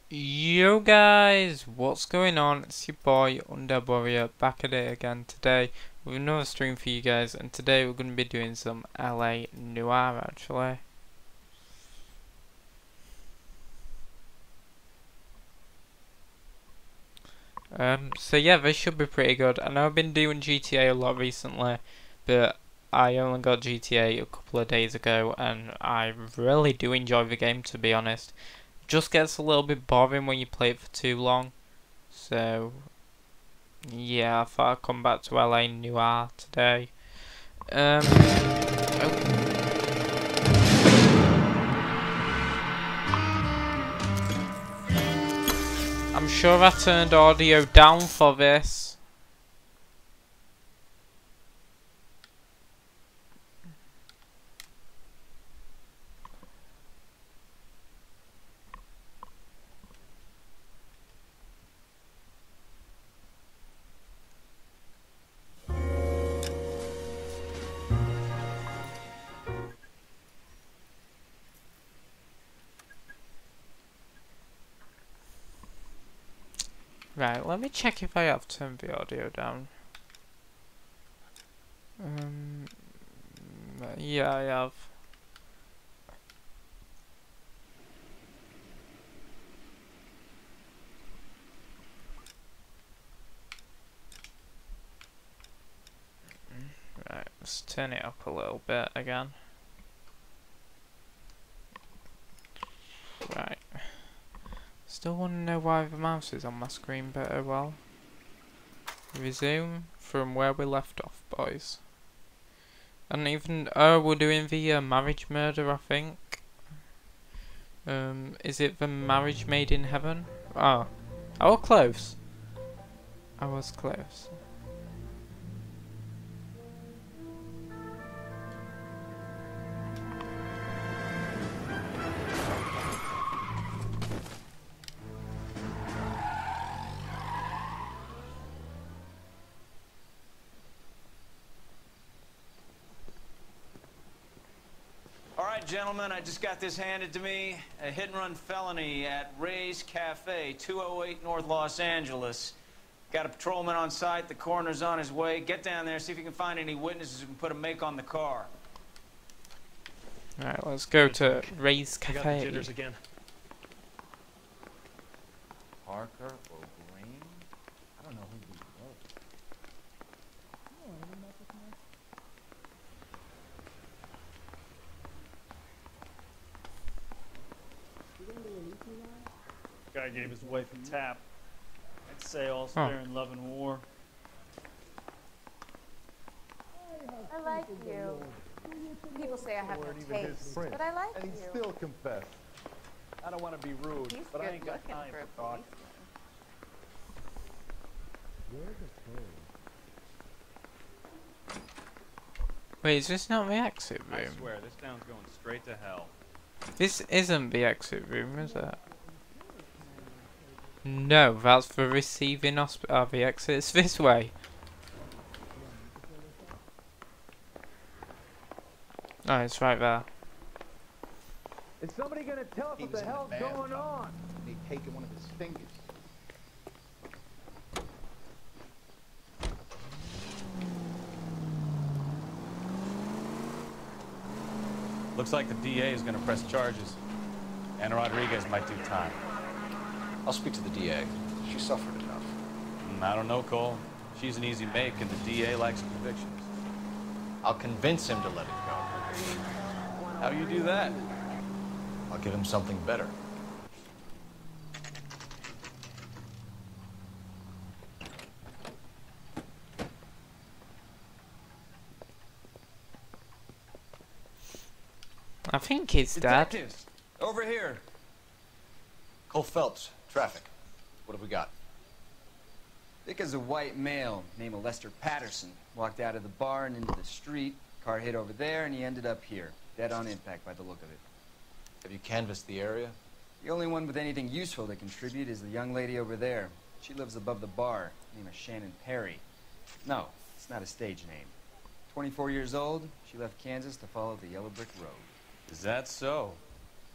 Yo guys, what's going on? It's your boy Undead Warrior back at it again today with another stream for you guys, and today we're going to be doing some LA Noire actually. So yeah, this should be pretty good. I know I've been doing GTA a lot recently, but I only got GTA a couple of days ago and I really do enjoy the game, to be honest. Just gets a little bit boring when you play it for too long. So yeah, I thought I'd come back to LA Noire today. Oh, I'm sure I turned audio down for this. Right, let me check if I have turned the audio down. Yeah, I have. Right, let's turn it up a little bit again. Right. Still want to know why the mouse is on my screen better. Well, resume from where we left off, boys. And even we're doing the marriage murder, I think. Is it the marriage made in heaven? Oh, I was close. I was close. All right, gentlemen, I just got this handed to me. A hit-and-run felony at Ray's Cafe, 208 North Los Angeles. Got a patrolman on site. The coroner's on his way. Get down there, see if you can find any witnesses who can put a make on the car. Alright, let's go to Ray's I got the Cafe. jitters again. Parker or Green? I don't know who these were. Guy gave his wife a tap. I'd say all's fair in love and war. I like you. People say I have no taste, but I like And he you. still confessed. I don't want to be rude, He's but I good ain't got looking time for a for talk. Wait, is this not the exit I room? swear, this town's going straight to hell. This isn't the exit room, is it? No, that's the receiving the exit's this way. Oh, it's right there. Is somebody gonna tell us He what was the in the hell's van going on? and he'd taken one of his fingers. Looks like the DA is going to press charges. Anna Rodriguez might do time. I'll speak to the DA. She suffered enough. I don't know, Cole. She's an easy make, and the DA likes convictions. I'll convince him to let it go. How do you do that? I'll give him something better. I think it's dead. Detectives, over here. Cole Phelps, traffic. What have we got? Thick as a white male named Lester Patterson walked out of the bar and into the street. Car hit over there, and he ended up here, dead on impact by the look of it. Have you canvassed the area? The only one with anything useful to contribute is the young lady over there. She lives above the bar. Name is Shannon Perry. No, it's not a stage name. 24 years old, she left Kansas to follow the yellow brick road. Is that so?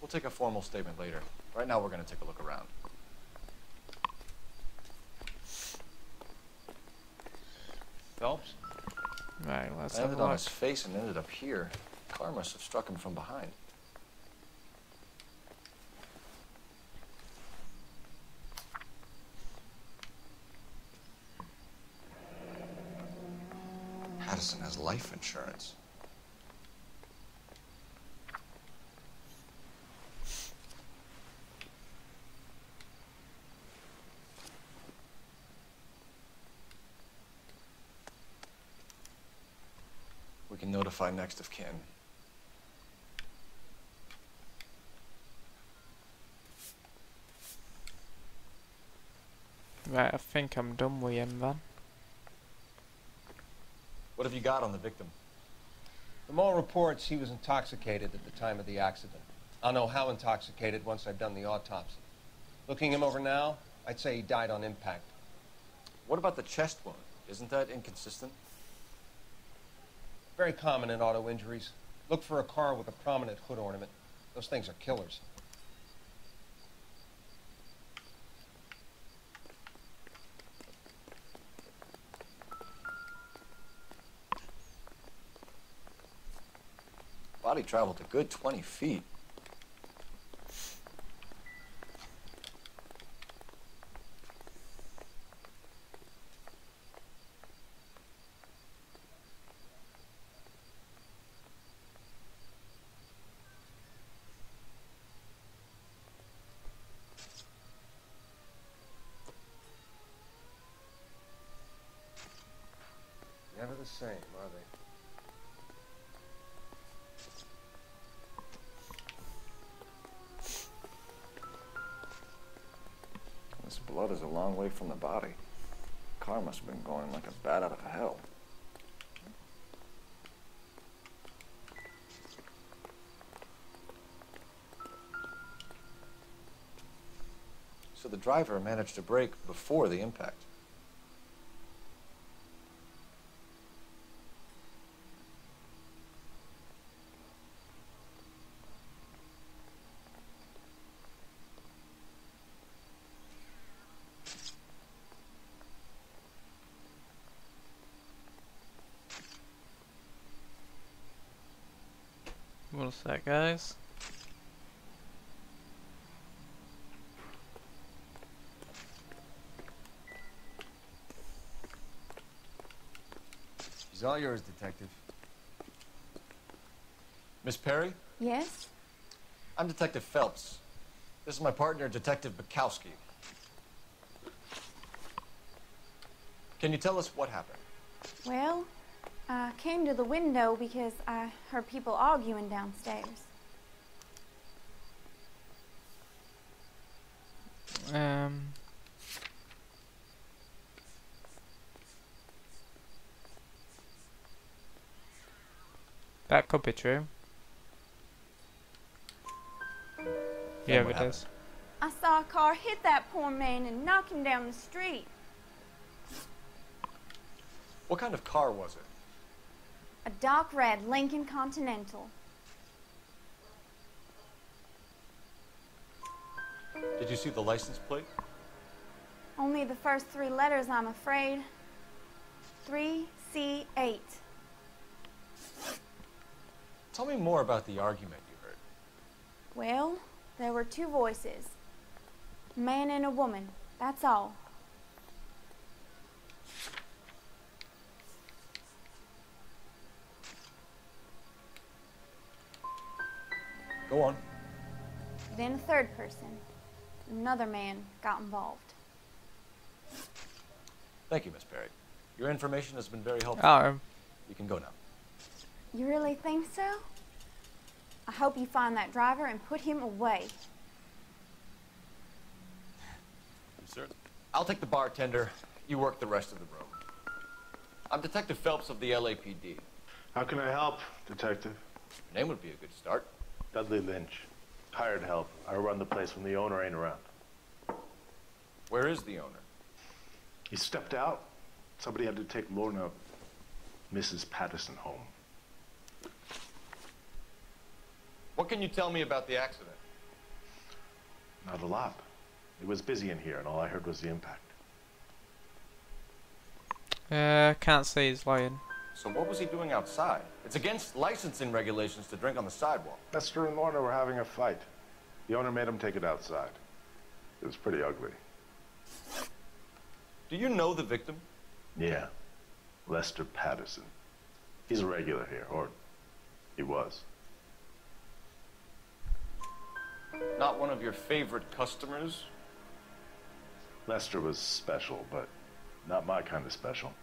We'll take a formal statement later. Right now, we're going to take a look around. Phelps? Right, let's have a Landed on look. his face and ended up here. Car must have struck him from behind. Patterson has life insurance. We can notify next of kin. Right, I think I'm done with him then. What have you got on the victim? From all reports, he was intoxicated at the time of the accident. I'll know how intoxicated once I've done the autopsy. Looking him over now, I'd say he died on impact. What about the chest wound? Isn't that inconsistent? Very common in auto injuries. Look for a car with a prominent hood ornament. Those things are killers. Body traveled a good 20 feet. Never the same, are they? This blood is a long way from the body. Car must have been going like a bat out of hell. So the driver managed to brake before the impact. One sec, guys. She's all yours, Detective. Miss Perry? Yes? I'm Detective Phelps. This is my partner, Detective Bukowski. Can you tell us what happened? Well, I came to the window because I heard people arguing downstairs. That could be true. Yeah, what it is. I saw a car hit that poor man and knock him down the street. What kind of car was it? A dark red Lincoln Continental. Did you see the license plate? Only the first three letters, I'm afraid. 3C8. Tell me more about the argument you heard. Well, there were two voices. A man and a woman, that's all. Go on. Then a third person, another man, got involved. Thank you, Miss Perry. Your information has been very helpful. Oh, You can go now. You really think so? I hope you find that driver and put him away. I'm certain. I'll take the bartender. You work the rest of the room. I'm Detective Phelps of the LAPD. How can I help, Detective? Your name would be a good start. Dudley Lynch. Hired help. I run the place when the owner ain't around. Where is the owner? He stepped out. Somebody had to take Lorna, Mrs. Patterson, home. What can you tell me about the accident? Not a lot. It was busy in here, and all I heard was the impact. Can't say he's lying. So what was he doing outside? It's against licensing regulations to drink on the sidewalk. Lester and Lorna were having a fight. The owner made him take it outside. It was pretty ugly. Do you know the victim? Yeah. Lester Patterson. He's a regular here, or he was. Not one of your favorite customers? Lester was special, but not my kind of special.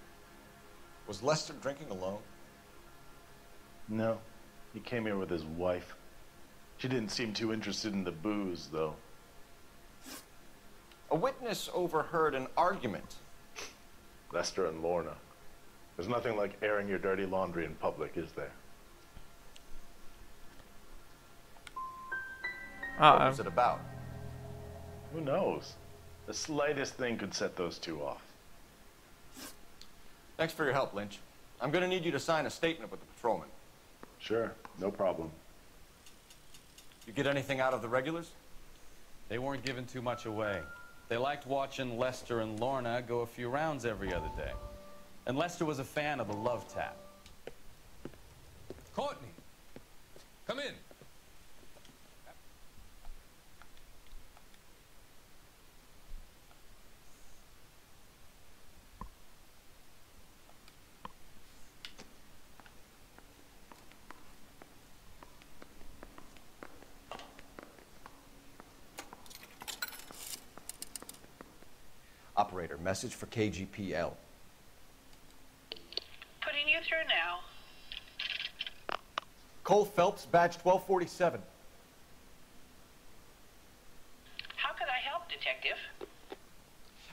Was Lester drinking alone? No. He came here with his wife. She didn't seem too interested in the booze, though. A witness overheard an argument. Lester and Lorna. There's nothing like airing your dirty laundry in public, is there? What was it about? Who knows? The slightest thing could set those two off. Thanks for your help, Lynch. I'm gonna need you to sign a statement with the patrolman. Sure, no problem. You get anything out of the regulars? They weren't giving too much away. They liked watching Lester and Lorna go a few rounds every other day. And Lester was a fan of the love tap. Courtney, come in. Operator, message for KGPL. Putting you through now. Cole Phelps, badge 1247. How could I help, Detective?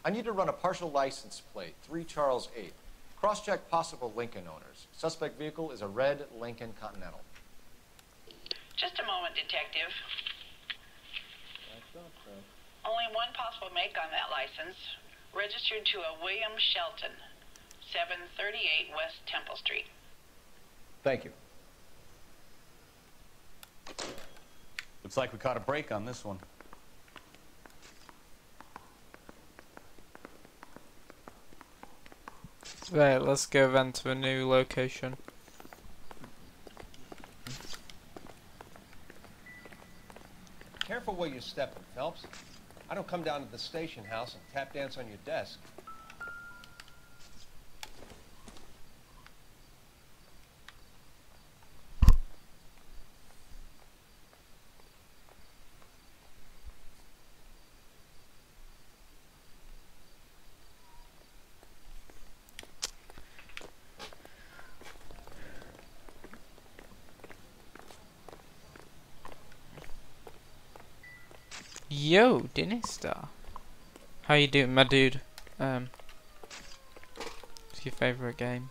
I need to run a partial license plate, 3 Charles 8. Cross-check possible Lincoln owners. Suspect vehicle is a red Lincoln Continental. Just a moment, Detective. Only one possible make on that license. Registered to a William Shelton, 738 West Temple Street. Thank you. Looks like we caught a break on this one. Right, let's go then to a new location. Careful where you're stepping, Phelps. I don't come down to the station house and tap dance on your desk. Yo, Dinistar. How you doing, my dude? What's your favourite game?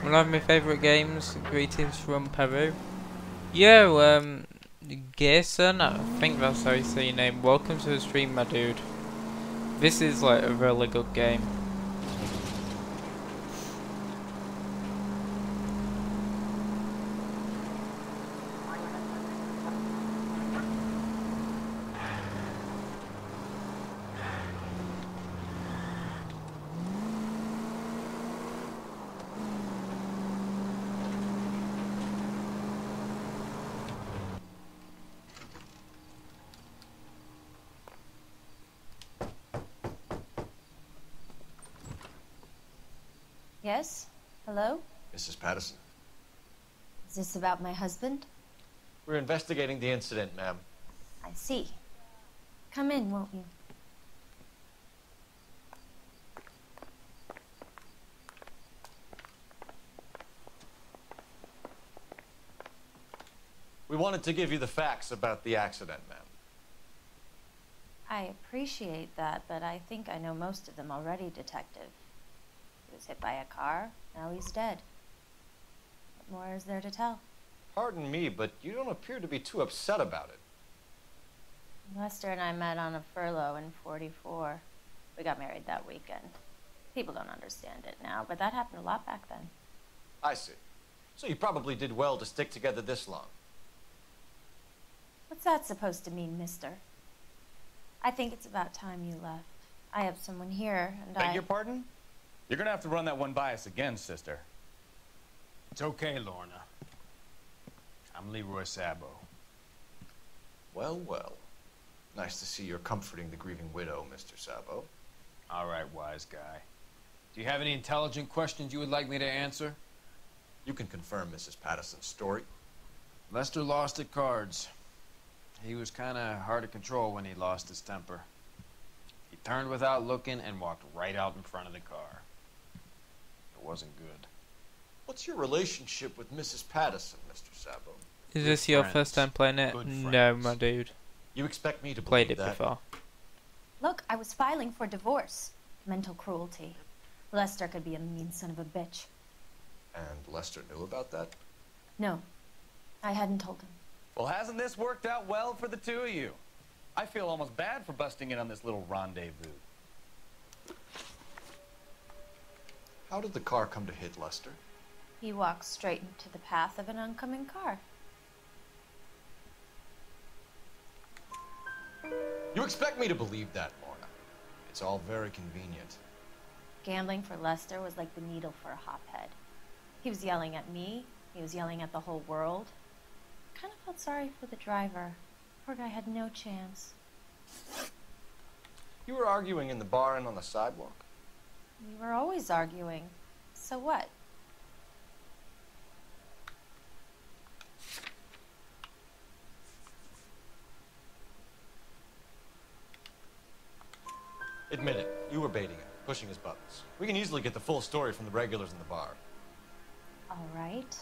One of my favourite games. Greetings from Peru. Yo, Gerson, I think that's how you say your name. Welcome to the stream, my dude. This is like a really good game. Yes? Hello? Mrs. Patterson. Is this about my husband? We're investigating the incident, ma'am. I see. Come in, won't you? We wanted to give you the facts about the accident, ma'am. I appreciate that, but I think I know most of them already, Detective. He was hit by a car, now he's dead. What more is there to tell? Pardon me, but you don't appear to be too upset about it. Lester and I met on a furlough in '44. We got married that weekend. People don't understand it now, but that happened a lot back then. I see. So you probably did well to stick together this long. What's that supposed to mean, mister? I think it's about time you left. I have someone here, and Beg your pardon? You're gonna have to run that one by us again, sister. It's okay, Lorna. I'm Leroy Sabo. Well, well. Nice to see you're comforting the grieving widow, Mr. Sabo. All right, wise guy. Do you have any intelligent questions you would like me to answer? You can confirm Mrs. Patterson's story. Lester lost at cards. He was kind of hard to control when he lost his temper. He turned without looking and walked right out in front of the car. It wasn't good. What's your relationship with Mrs. Patterson, Mr. Sabo? Is this your first time playing it? No, my dude. You expect me to played believe it that? before. Look, I was filing for divorce. Mental cruelty. Lester could be a mean son of a bitch. And Lester knew about that? No, I hadn't told him. Well, hasn't this worked out well for the two of you? I feel almost bad for busting in on this little rendezvous. How did the car come to hit Lester? He walked straight into the path of an oncoming car. You expect me to believe that, Lorna? It's all very convenient. Gambling for Lester was like the needle for a hophead. He was yelling at me. He was yelling at the whole world. I kind of felt sorry for the driver. Poor guy had no chance. You were arguing in the bar and on the sidewalk? We were always arguing. So what? Admit it, you were baiting him, pushing his buttons. We can easily get the full story from the regulars in the bar. All right.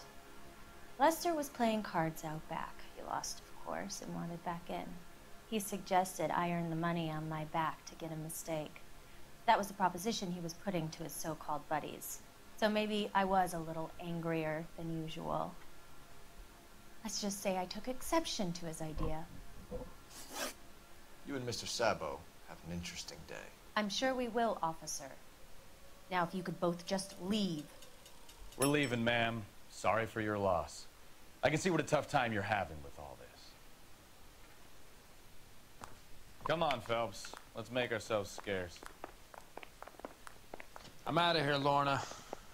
Lester was playing cards out back. He lost, of course, and wanted back in. He suggested I earn the money on my back to get a mistake. That was the proposition he was putting to his so-called buddies. So maybe I was a little angrier than usual. Let's just say I took exception to his idea. You and Mr. Sabo have an interesting day. I'm sure we will, officer. Now, if you could both just leave. We're leaving, ma'am. Sorry for your loss. I can see what a tough time you're having with all this. Come on, Phelps. Let's make ourselves scarce. I'm out of here, Lorna.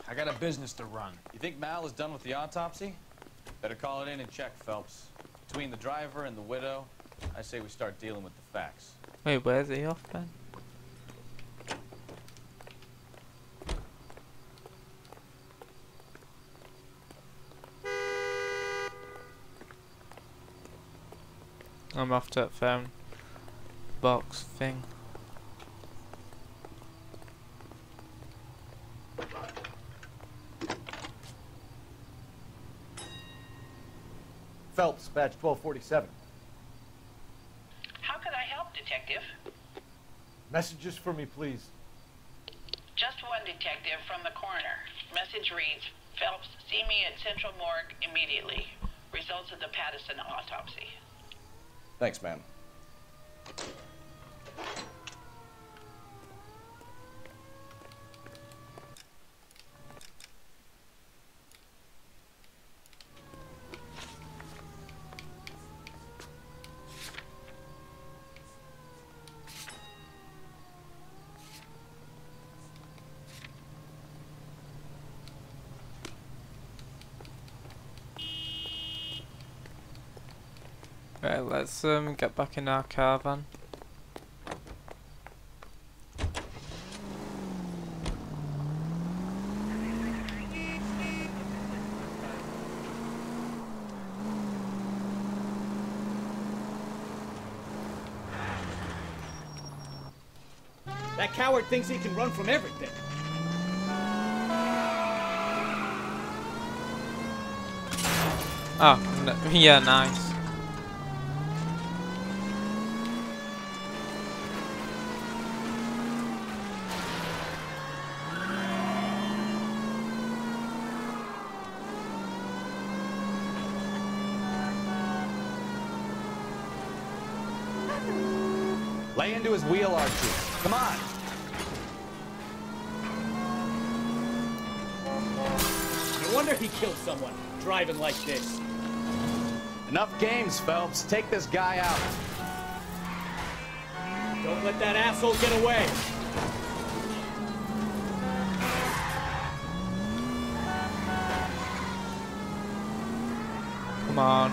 I got a business to run. You think Mal is done with the autopsy? Better call it in and check, Phelps. Between the driver and the widow, I say we start dealing with the facts. Wait, where's he off then? I'm off to that phone box thing. Phelps, badge 1247. How can I help, Detective? Messages for me, please. Just one detective from the coroner. Message reads, Phelps, see me at Central Morgue immediately. Results of the Patterson autopsy. Thanks, ma'am. Right, let's get back in our caravan. That coward thinks he can run from everything. Oh, no, yeah, nice. Lay into his wheel, Archie. Come on. No wonder he killed someone, driving like this. Enough games, Phelps. Take this guy out. Don't let that asshole get away. Come on.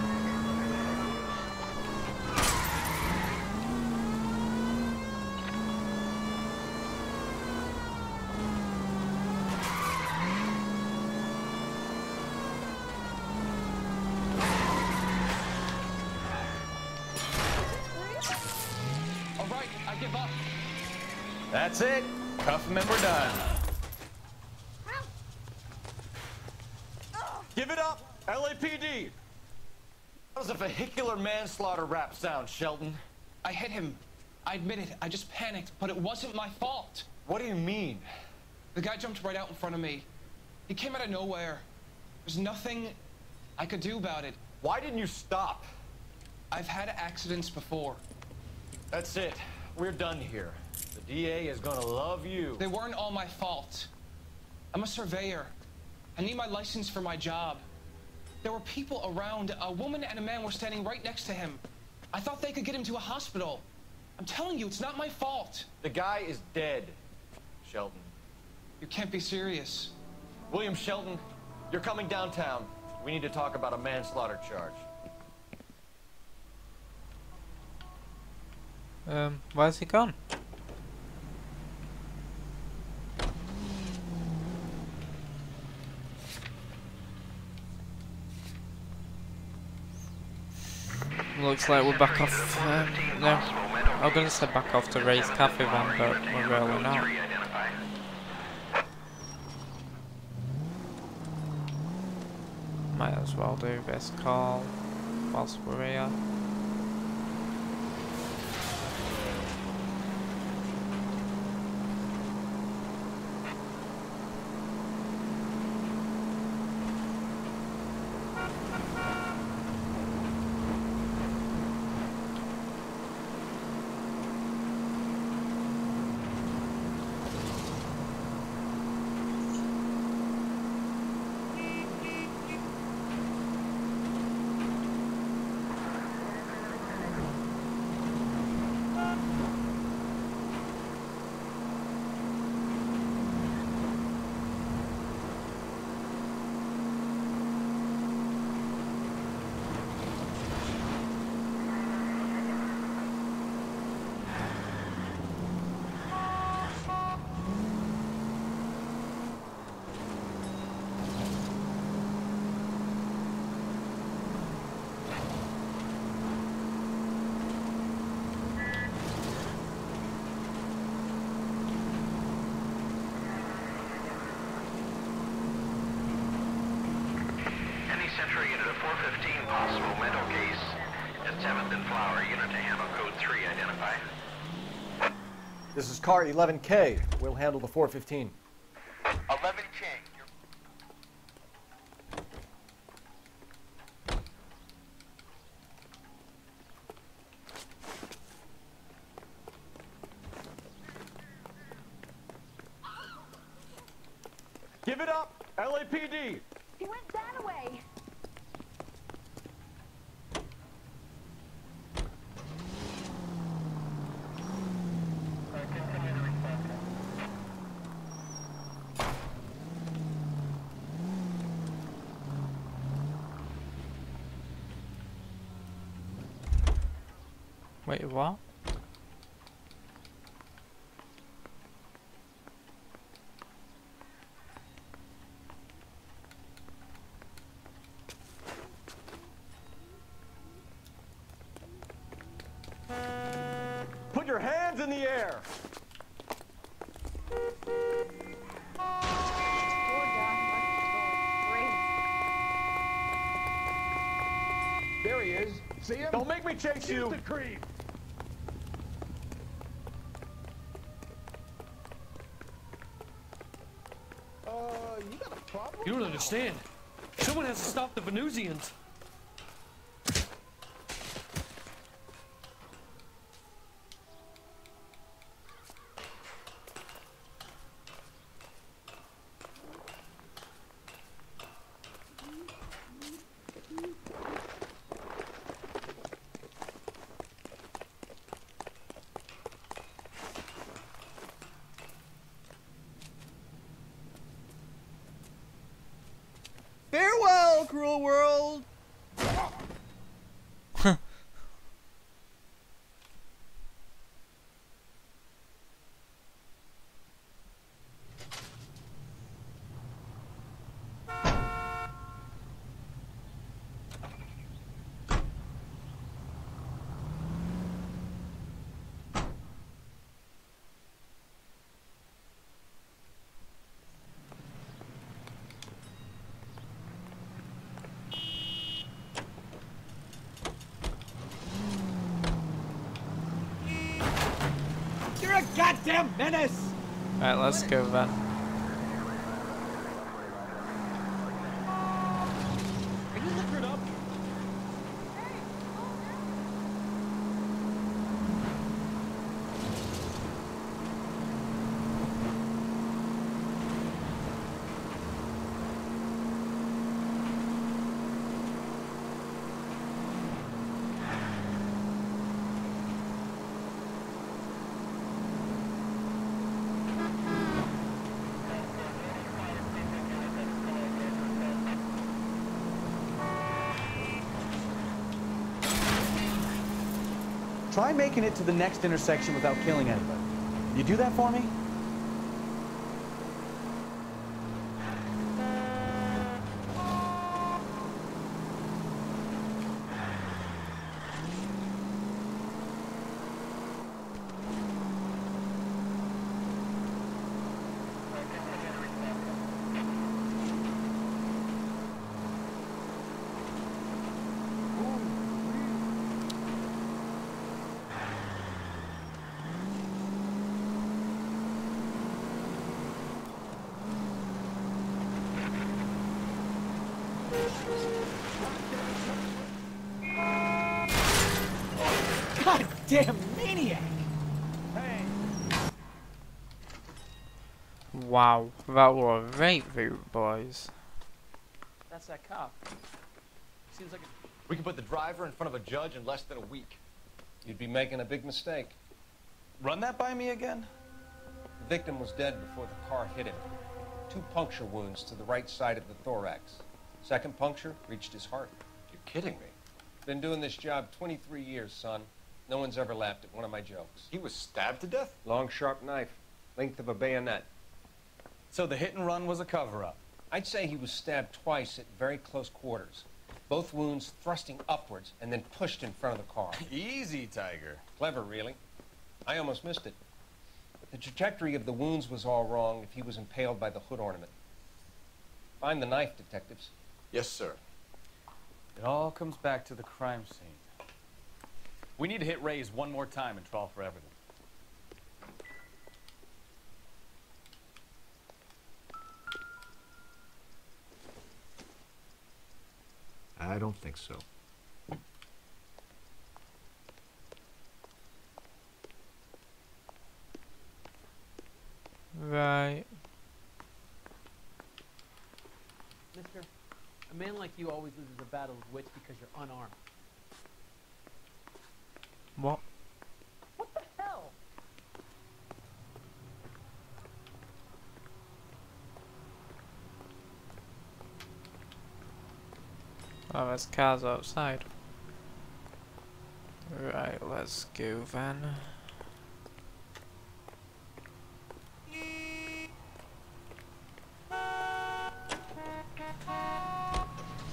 All right, I give up. That's it. Cuff him and we're done. Give it up, LAPD! How does a vehicular manslaughter rap sound, Shelton? I hit him. I admit it. I just panicked, but it wasn't my fault. What do you mean? The guy jumped right out in front of me. He came out of nowhere. There's nothing I could do about it. Why didn't you stop? I've had accidents before. That's it. We're done here. The DA is gonna love you. They weren't all my fault. I'm a surveyor. I need my license for my job. There were people around. A woman and a man were standing right next to him. I thought they could get him to a hospital. I'm telling you, it's not my fault. The guy is dead, Shelton. You can't be serious. William Shelton, you're coming downtown. We need to talk about a manslaughter charge. Where's he gone? Looks like we're back off. No, I was going to say back off to Ray's Cafe van, but we're really not. Might as well do this call whilst we're here. Century unit of 415, possible mental case at 7th and Flower, unit to handle code 3, identify. This is car 11K. We'll handle the 415. 11K. Give it up, LAPD! He went that way. Wait, what? Put your hands in the air! There he is. See him? Don't make me chase you! The creep. You got a problem? You don't understand. Someone has to stop the Venusians. Hello, cruel world. You're a goddamn menace! Right, let's go then. Can you lift it up? Try making it to the next intersection without killing anybody. Can you do that for me? Goddamn maniac! Hey. Wow, that was a great view, boys. That's that cop. Seems like a... We can put the driver in front of a judge in less than a week. You'd be making a big mistake. Run that by me again? The victim was dead before the car hit him. 2 puncture wounds to the right side of the thorax. Second puncture reached his heart. You're kidding me. Been doing this job 23 years, son. No one's ever laughed at one of my jokes. He was stabbed to death? Long, sharp knife. Length of a bayonet. So the hit and run was a cover-up? I'd say he was stabbed twice at very close quarters. Both wounds thrusting upwards and then pushed in front of the car. Easy, Tiger. Clever, really. I almost missed it. But the trajectory of the wounds was all wrong if he was impaled by the hood ornament. Find the knife, detectives. Yes, sir. It all comes back to the crime scene. We need to hit Ray's one more time and trial for evidence. I don't think so. Right. Mister, a man like you always loses a battle of wits because you're unarmed. What? What the hell? Oh, there's cars outside. Right, let's go then.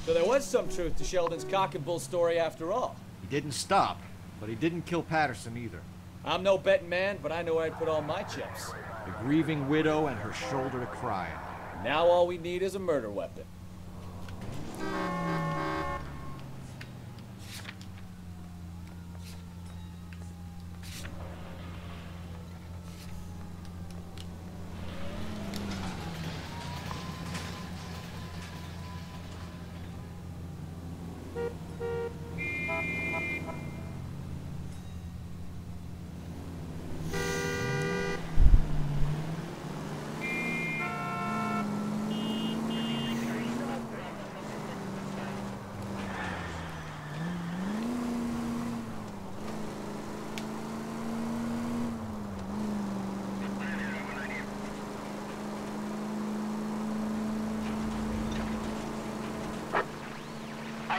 So there was some truth to Sheldon's cock and bull story after all. He didn't stop, but he didn't kill Patterson either. I'm no betting man, but I know where I'd put all my chips. The grieving widow and her shoulder to cry on. Now all we need is a murder weapon.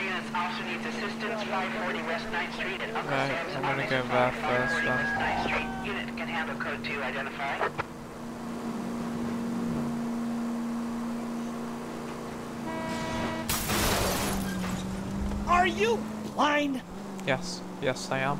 units also needs assistance. 540 West 9th Street at Uncle Right, Sam's I'm gonna Army go Supply. back first 540 then. West 9th Street. Unit can handle code 2. Identify. Are you blind? Yes, yes I am.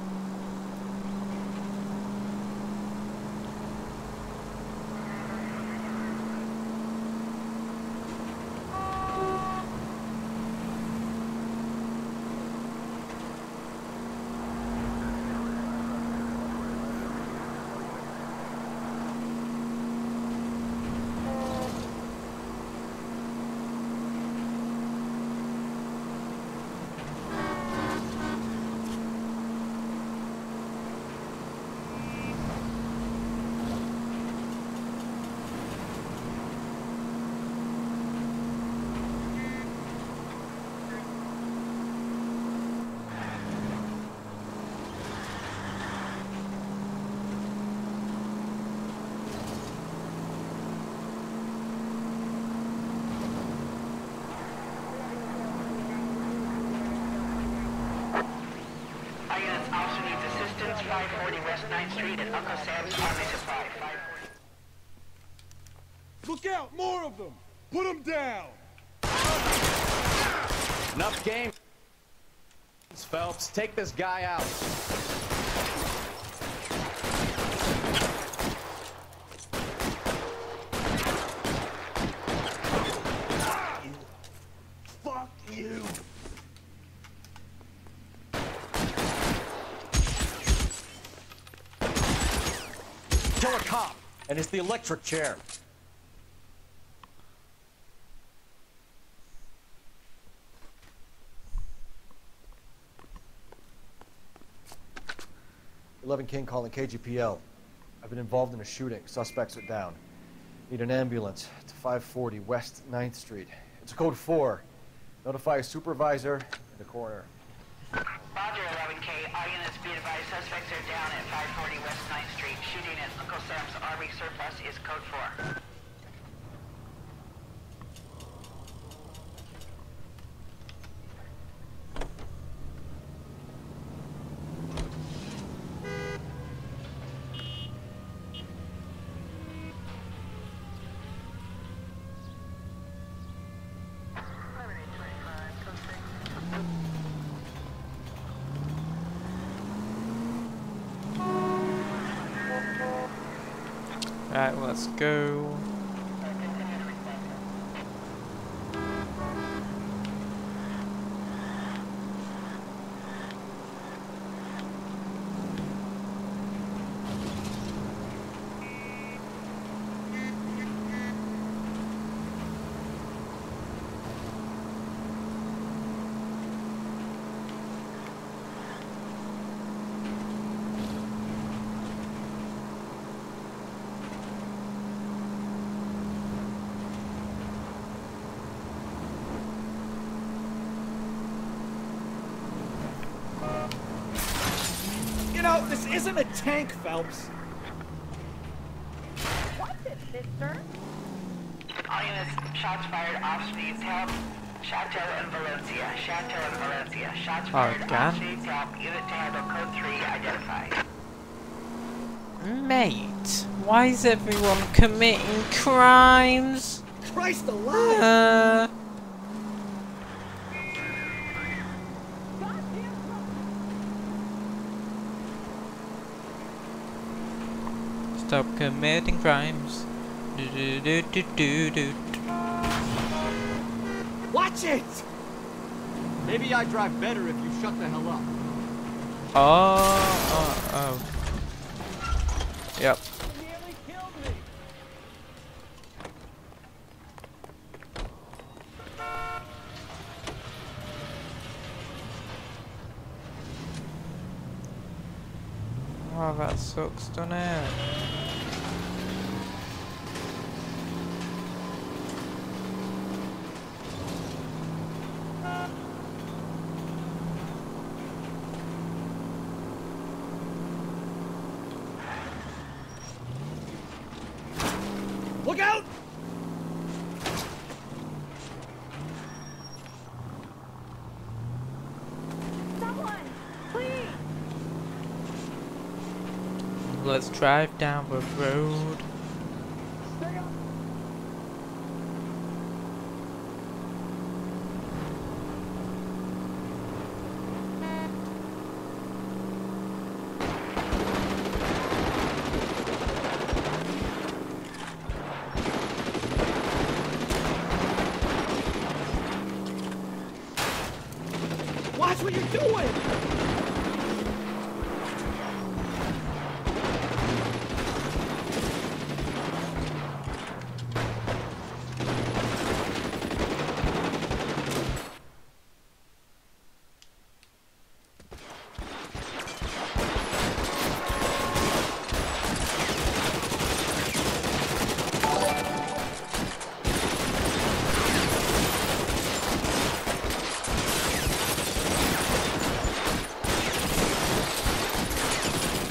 Our units also needs assistance. 540 West 9th Street at Uncle Sam's Army Supply. 540. Look out! More of them! Put them down! Enough game. Phelps, take this guy out. Fuck you! Kill a cop, and it's the electric chair. King calling KGPL. I've been involved in a shooting. Suspects are down. Need an ambulance to 540 West 9th Street. It's a code 4. Notify a supervisor and the coroner. Roger, 11K. All units be advised suspects are down at 540 West 9th Street. Shooting at Uncle Sam's Army Surplus is code 4. Right, let's go. No, this isn't a tank, Phelps. What's it, sister? All units, shots fired, off needs help. Chateau and Valencia. Chateau and Valencia. Shots fired, off needs help. Unit to handle code 3 identified. Mate, why is everyone committing crimes? Christ alive! Stop committing crimes. Do, do, do, do, do. Watch it! Maybe I drive better if you shut the hell up. Oh. Yep. Nearly killed me. Oh, that sucks, doesn't it? Look out! let's drive down the road. Watch what you're doing!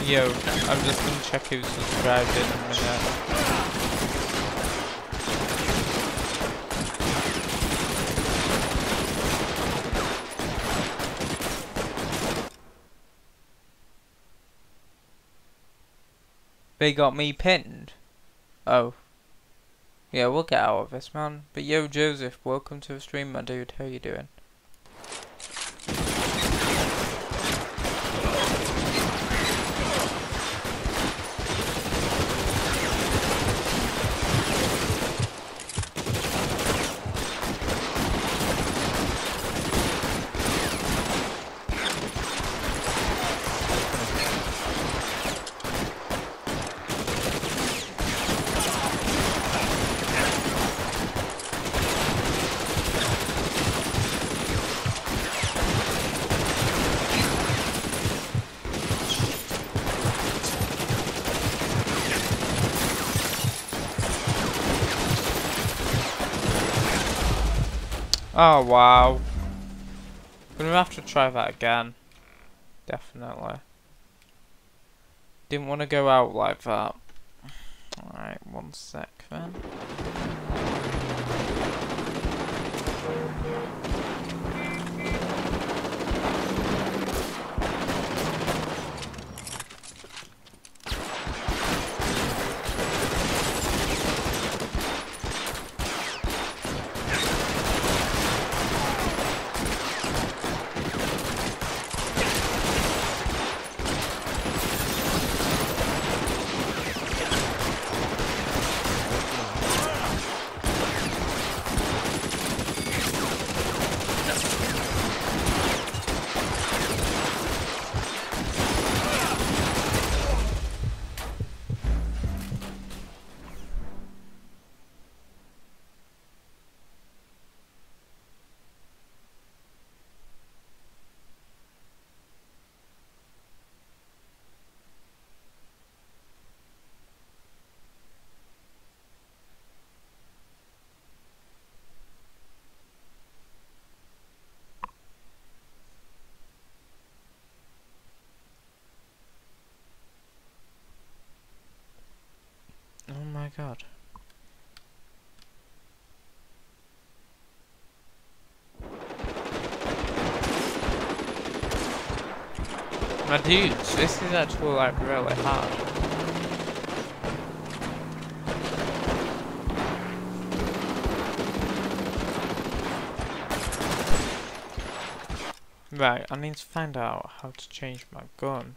Yo, I'm just gonna check who's subscribed in a minute. They got me pinned. Oh. Yeah, we'll get out of this, man. But yo, Joseph, welcome to the stream, my dude. How you doing? Oh wow. Gonna have to try that again. Definitely. Didn't want to go out like that. Alright, 1 sec then. Oh my god. My dudes, this is actually like really hard. Right, I need to find out how to change my gun.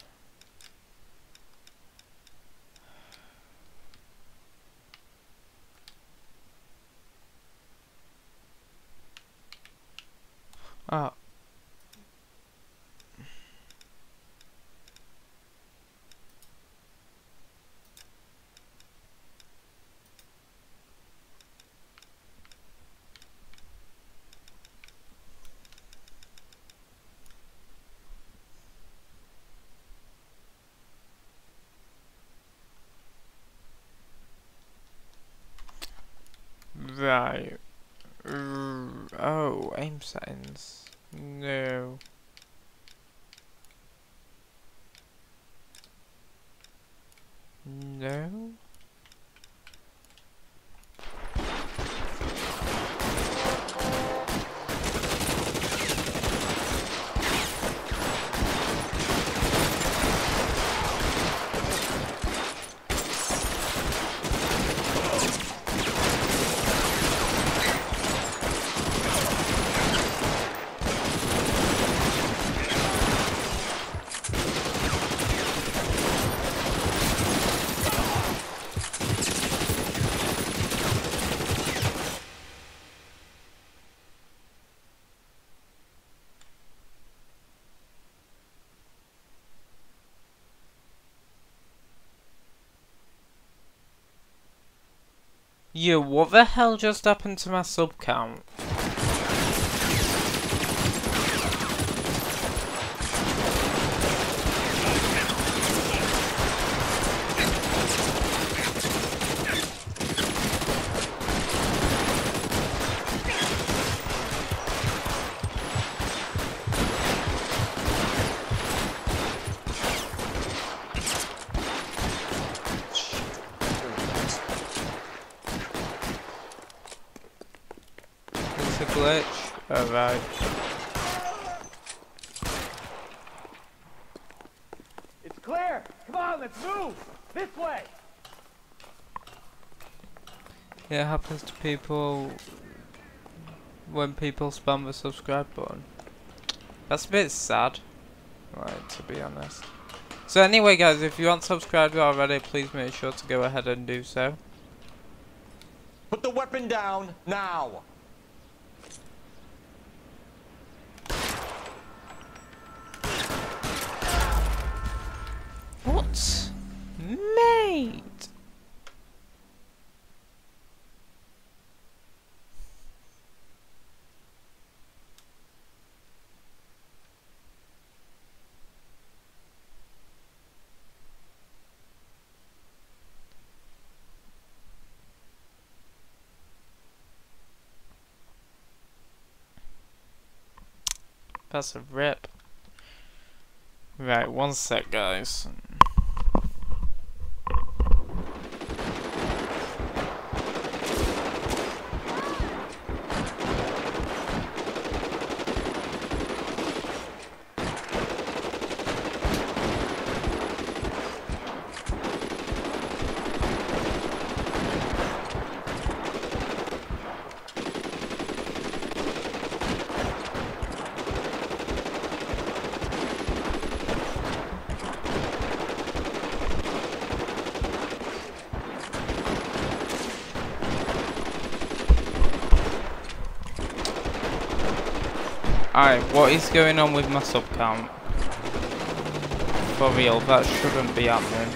Oh. Right. Oh, aim settings. No. No. Yo, what the hell just happened to my sub count? It's a glitch. Alright. It's clear. Come on, let's move. This way. It happens to people when people spam the subscribe button. That's a bit sad, right, to be honest. So anyway guys, if you aren't subscribed already, please make sure to go ahead and do so. Put the weapon down now. What? Mate! That's a rip. Right, one sec guys. Alright, what is going on with my sub count? For real, that shouldn't be happening.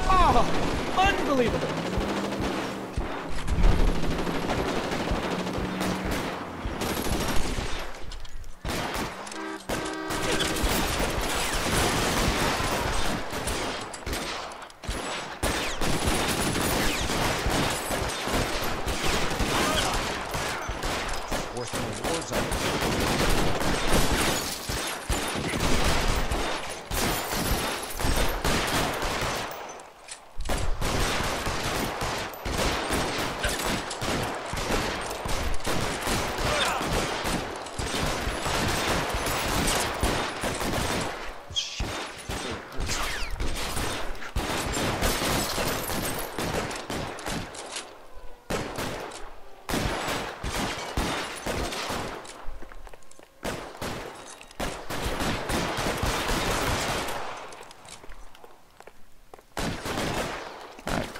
Oh, unbelievable.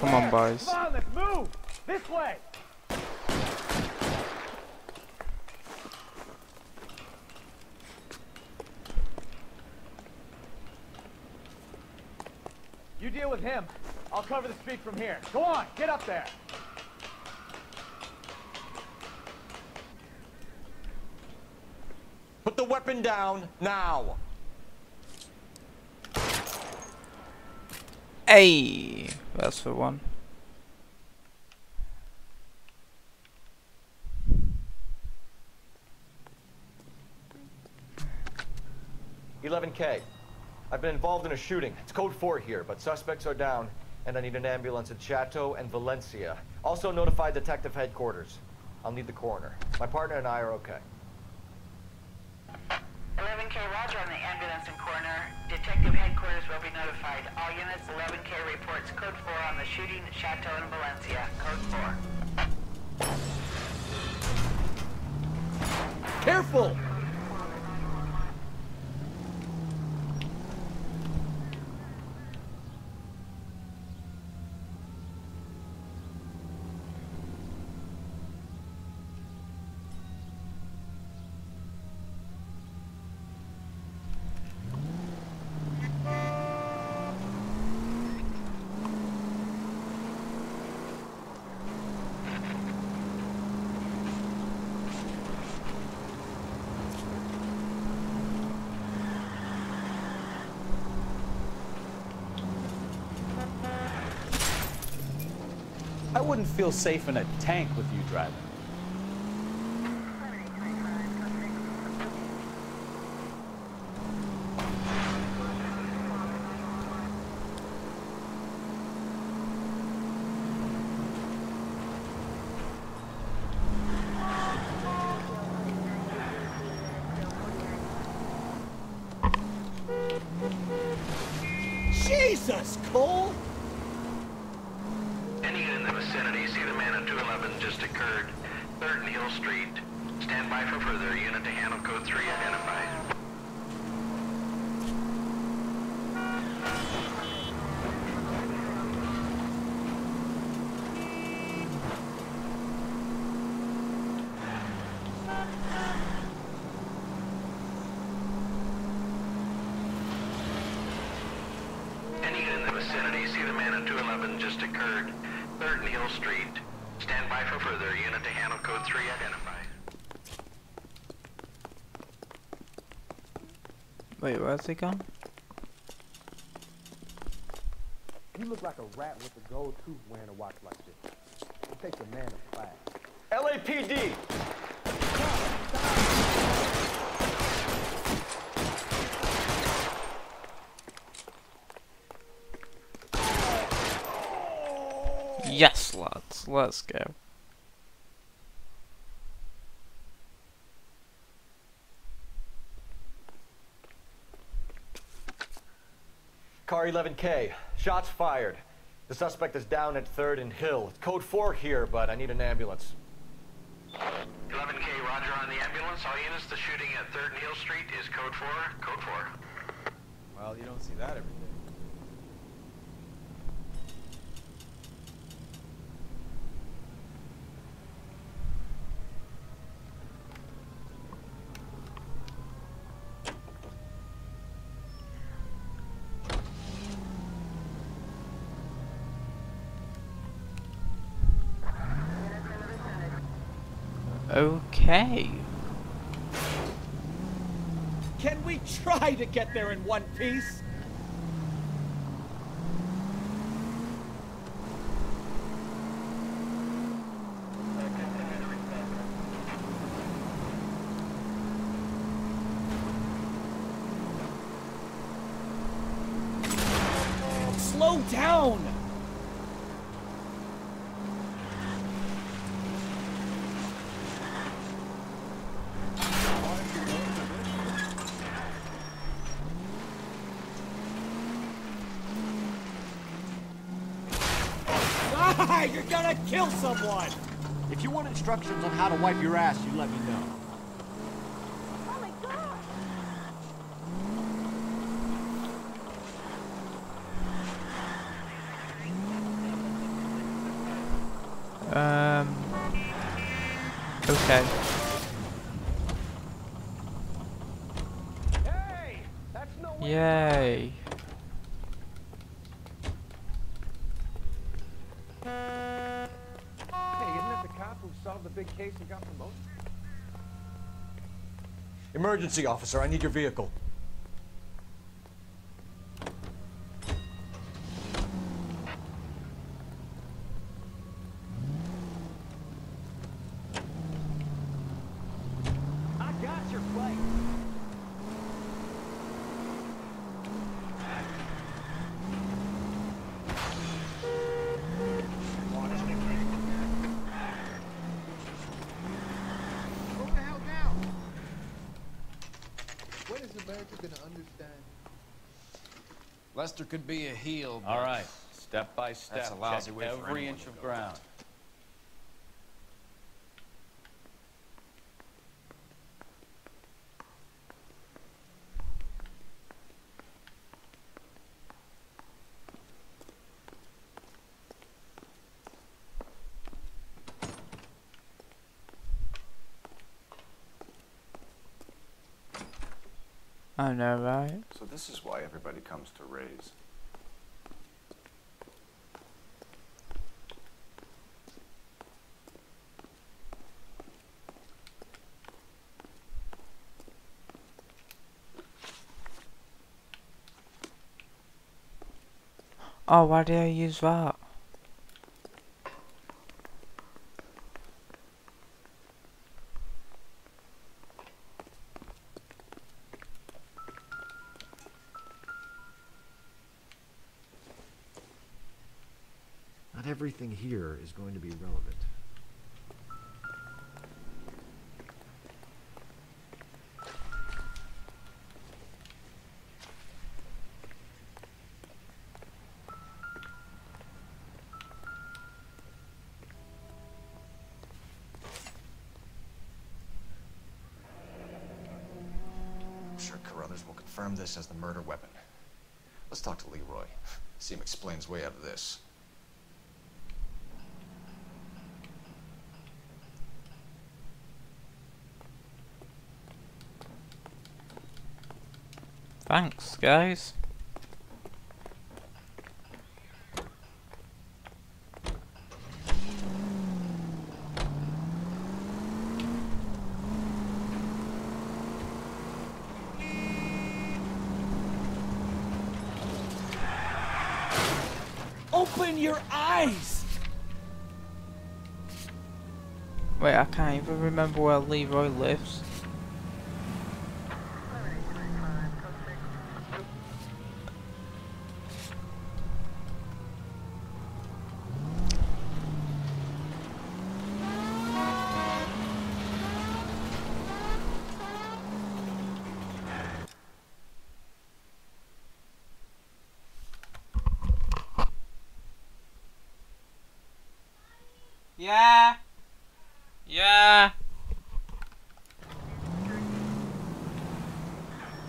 Come on, boys. Come on, let's move. This way. You deal with him. I'll cover the street from here. Go on, get up there. Put the weapon down now. Hey, that's the one. $11K. I've been involved in a shooting. It's code 4 here, but suspects are down, and I need an ambulance at Chateau and Valencia. Also notify detective headquarters. I'll need the coroner. My partner and I are okay. 11K, roger on the ambulance and coroner. Detective headquarters will be notified. All units, 11K reports code 4 on the shooting at Chateau and Valencia. Code 4. Careful! I wouldn't feel safe in a tank with you driving. Jesus, Cole! Any unit in the vicinity, see the man at 211 just occurred. 3rd and Hill Street. Stand by for further. Unit to handle code 3 identified. Any unit in the vicinity, see the man at 211 just occurred. 3rd and Hill Street. Stand by for further. Unit to handle code 3 identified. Wait, where's he gone? You look like a rat with a gold tooth wearing a watch like this. It takes a man of class. LAPD! Yes, lads, let's go. Car 11K, shots fired. The suspect is down at 3rd and Hill. It's code 4 here, but I need an ambulance. 11K, roger on the ambulance. All units, the shooting at 3rd and Hill Street is code 4. Code 4. Well, you don't see that every day. Okay. Can we try to get there in one piece? Slow down! Ah, you're gonna kill someone! If you want instructions on how to wipe your ass, you let me know. Oh my god! Okay. Hey! That's no way. Yay. Hey, isn't that the cop who solved the big case and got promoted? Emergency officer, I need your vehicle. I got your plate. Slow the hell down. When is America gonna understand? Lester could be a heel, but All right, step by step. That's a lousy Check way for every anyone inch to of go. ground. I know, right? So this is why everybody comes to Ray's. Oh, why did I use that? everything here is going to be relevant. I'm sure Carruthers will confirm this as the murder weapon. Let's talk to Leroy. See him explain his way out of this. Thanks, guys. Open your eyes! Wait, I can't even remember where Leroy lives. Yeah. Yeah.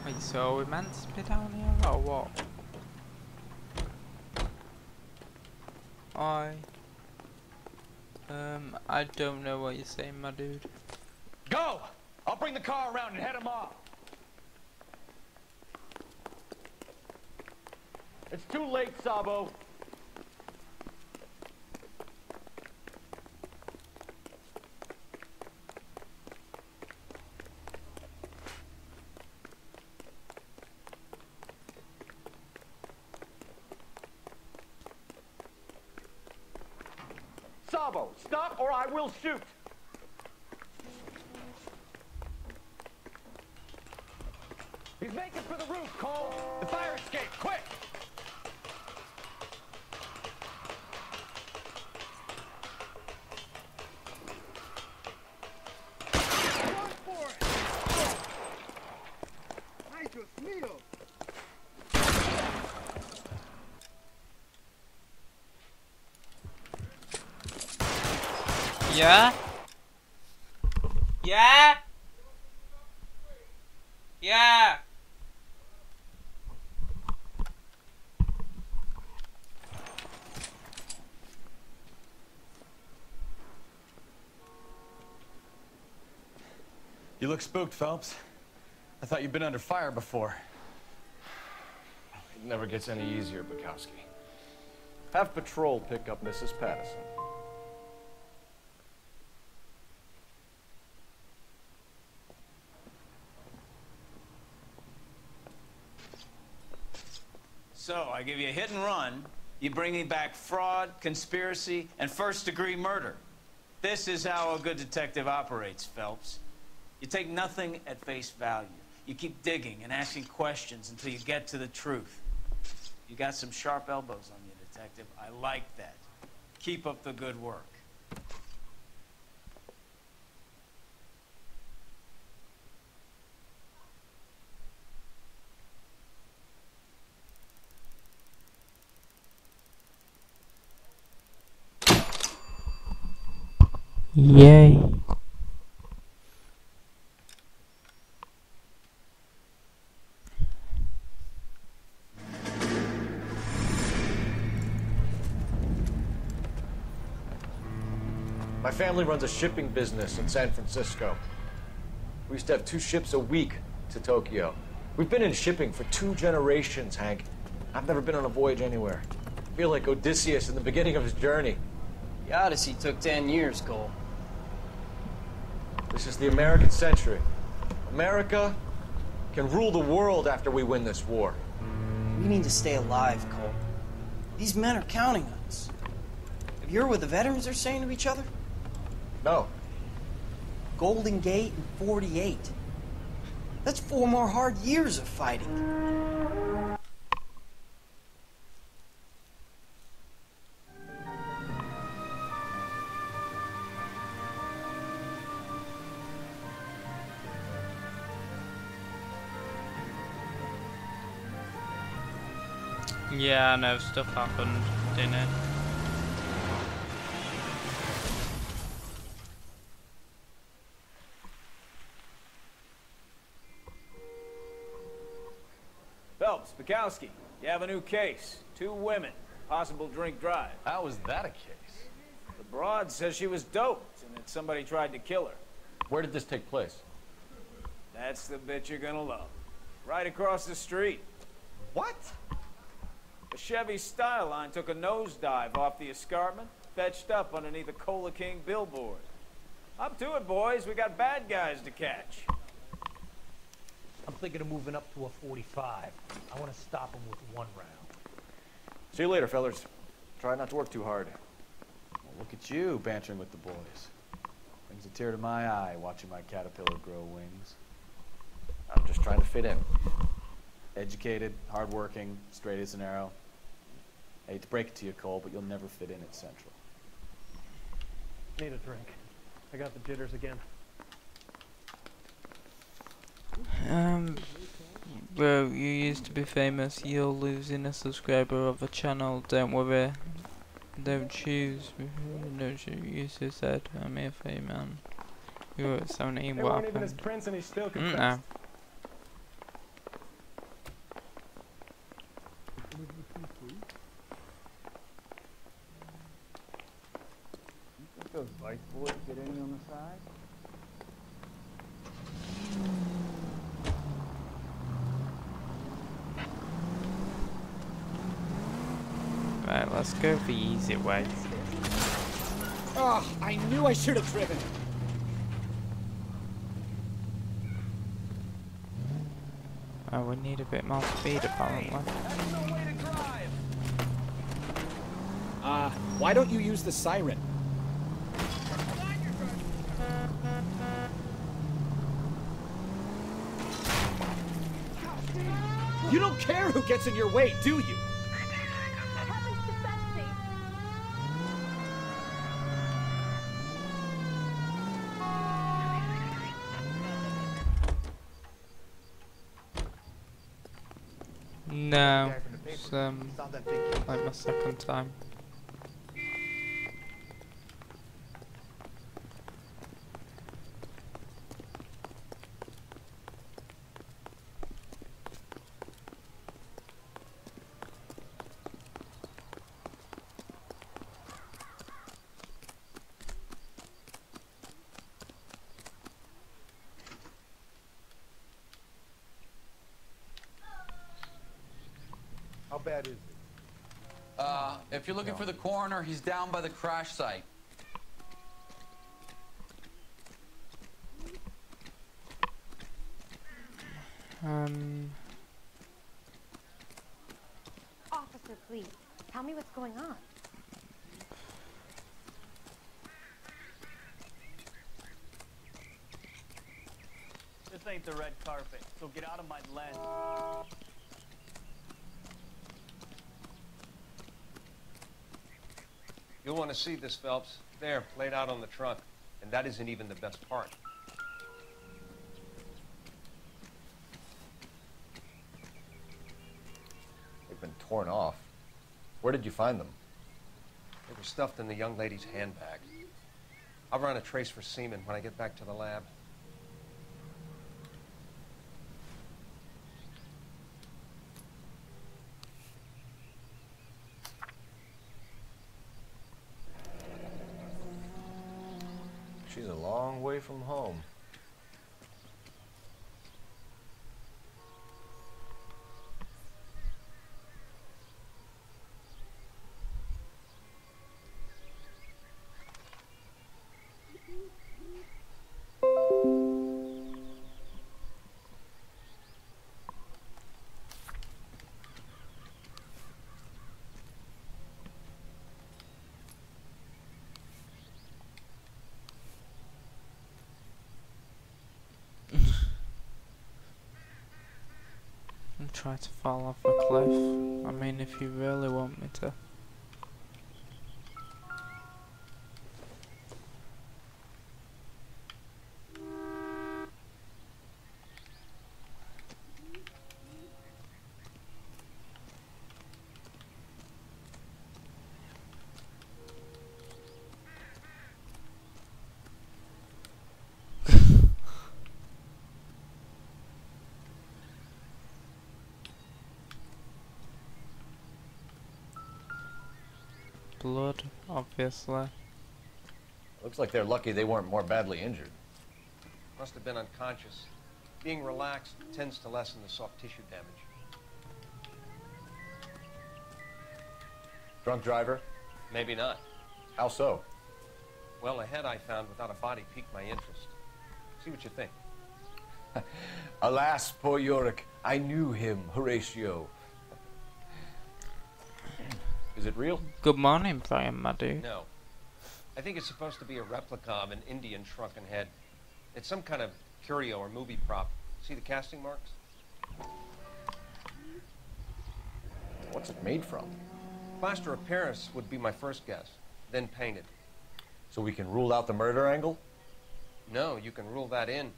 Wait, so are we meant to be down here or what? I don't know what you're saying, my dude. Go! I'll bring the car around and head him off. It's too late, Sabo. Sabo, stop or I will shoot. He's making for the roof, Cole. The fire escape, quick! Yeah? Yeah? Yeah! You look spooked, Phelps. I thought you'd been under fire before. It never gets any easier, Bukowski. Have patrol pick up Mrs. Patterson. So, I give you a hit and run, you bring me back fraud, conspiracy, and first-degree murder. This is how a good detective operates, Phelps. You take nothing at face value. You keep digging and asking questions until you get to the truth. You got some sharp elbows on you, detective. I like that. Keep up the good work. Yay. My family runs a shipping business in San Francisco. We used to have 2 ships a week to Tokyo. We've been in shipping for 2 generations, Hank. I've never been on a voyage anywhere. I feel like Odysseus in the beginning of his journey. The Odyssey took 10 years, Cole. This is the American century. America can rule the world after we win this war. We need to stay alive, Cole. These men are counting on us. Have you heard what the veterans are saying to each other? No. Golden Gate and 48. That's 4 more hard years of fighting. Yeah, I know, stuff happened, didn't it? Phelps, Bukowski, you have a new case. 2 women, possible drink drive. How is that a case? The broad says she was doped and that somebody tried to kill her. Where did this take place? That's the bit you're gonna love. Right across the street. What? A Chevy Styline took a nosedive off the escarpment, fetched up underneath a Cola King billboard. Up to it, boys. We got bad guys to catch. I'm thinking of moving up to a 45. I want to stop him with 1 round. See you later, fellas. Try not to work too hard. Well, look at you bantering with the boys. Brings a tear to my eye watching my caterpillar grow wings. I'm just trying to fit in. Educated, hardworking, straight as an arrow. I hate to break it to you, Cole, but you'll never fit in at Central. Need a drink. I got the jitters again. Bro, you used to be famous. You're losing a subscriber of a channel. Don't worry. Don't choose. Don't you used to said I'm here for you, man. You were at 17. What happened? Even his prince and he still No. confessed. Those vice boys get any on the side? Right, let's go the easy way. Oh, I knew I should have driven. Oh, we need a bit more speed apparently. Why don't you use the siren? You don't care who gets in your way, do you? No, it's like my second time. How bad is it? If you're looking for the coroner, he's down by the crash site. Officer, please, tell me what's going on. This ain't the red carpet, so get out of my lens. You'll want to see this, Phelps. There, laid out on the trunk. And that isn't even the best part. They've been torn off. Where did you find them? They were stuffed in the young lady's handbag. I'll run a trace for semen when I get back to the lab. She's a long way from home. I'm trying to fall off a cliff. I mean, if you really want me to. blood, obviously. Looks like they're lucky they weren't more badly injured. Must have been unconscious. Being relaxed tends to lessen the soft tissue damage. Drunk driver? Maybe not. How so? Well, the head I found without a body piqued my interest. See what you think. Alas, poor Yorick. I knew him, Horatio. Is it real? Good morning, Brian, my dude. No. I think it's supposed to be a replica of an Indian shrunken head. It's some kind of curio or movie prop. See the casting marks? What's it made from? Plaster of Paris would be my first guess, then painted. So we can rule out the murder angle? No, you can rule that in.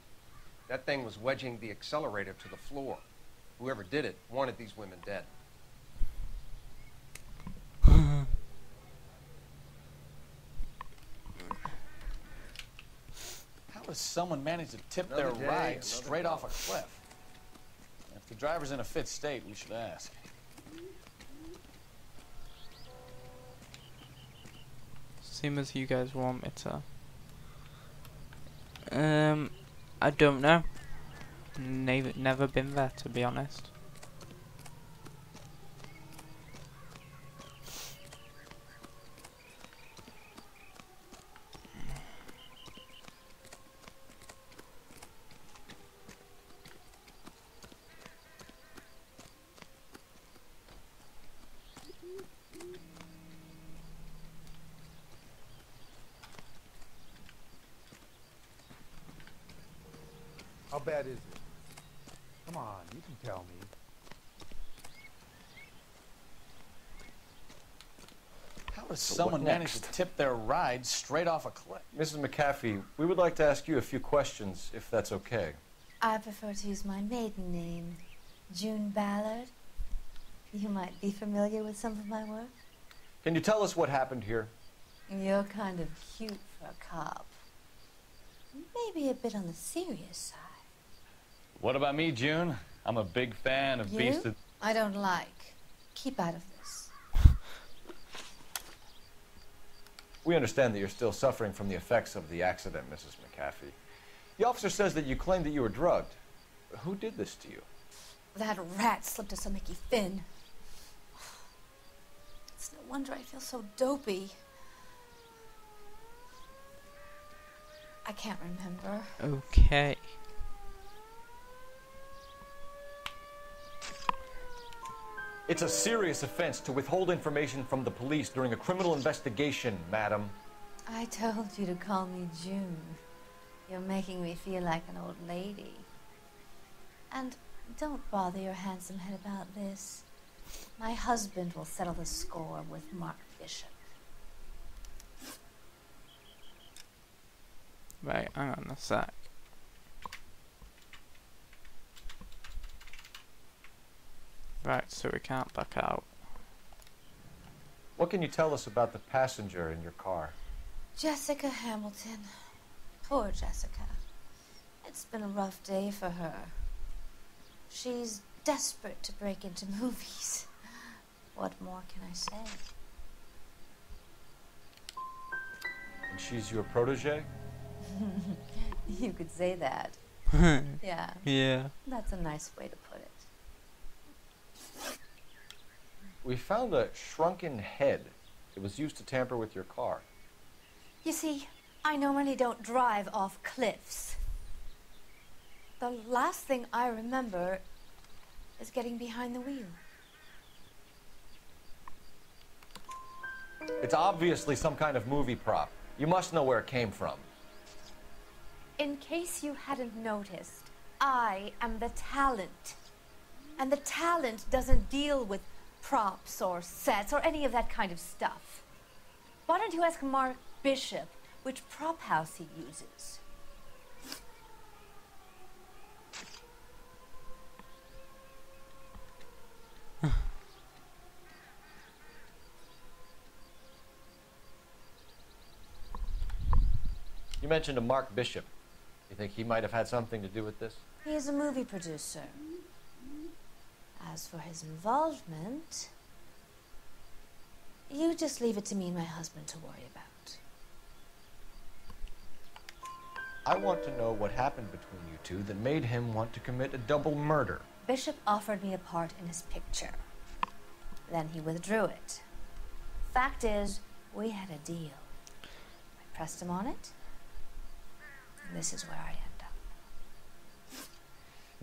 That thing was wedging the accelerator to the floor. Whoever did it wanted these women dead. How does someone manage to tip Another their day, ride another straight off a dollar. cliff? If the driver's in a fit state, we should ask. Same as you guys want me to. I don't know. Never been there, to be honest. How bad is it? Come on, you can tell me. How does So someone what manage to next? tip their ride straight off a cliff? Mrs. McAfee, we would like to ask you a few questions, if that's okay. I prefer to use my maiden name, June Ballard. You might be familiar with some of my work. Can you tell us what happened here? You're kind of cute for a cop. Maybe a bit on the serious side. What about me, June? I'm a big fan of Beast You? of... I don't like. Keep out of this. We understand that you're still suffering from the effects of the accident, Mrs. McAfee. The officer says that you claimed that you were drugged. Who did this to you? That rat slipped us a Mickey Finn. It's no wonder I feel so dopey. I can't remember. Okay. It's a serious offense to withhold information from the police during a criminal investigation, madam. I told you to call me June. You're making me feel like an old lady. And don't bother your handsome head about this. My husband will settle the score with Mark Bishop. Right, hang on a sec. Right, so we can't back out. What can you tell us about the passenger in your car? Jessica Hamilton. Poor Jessica. It's been a rough day for her. She's desperate to break into movies. What more can I say? And she's your protege? You could say that. Yeah. Yeah. That's a nice way to put it. We found a shrunken head. It was used to tamper with your car. You see, I normally don't drive off cliffs. The last thing I remember is getting behind the wheel. It's obviously some kind of movie prop. You must know where it came from. In case you hadn't noticed, I am the talent. And the talent doesn't deal with props or sets or any of that kind of stuff. Why don't you ask Mark Bishop which prop house he uses? You mentioned a Mark Bishop. You think he might have had something to do with this? He is a movie producer. As for his involvement, You just leave it to me and my husband to worry about. I want to know what happened between you two that made him want to commit a double murder. Bishop offered me a part in his picture. Then he withdrew it. Fact is, we had a deal. I pressed him on it, and this is where I end up.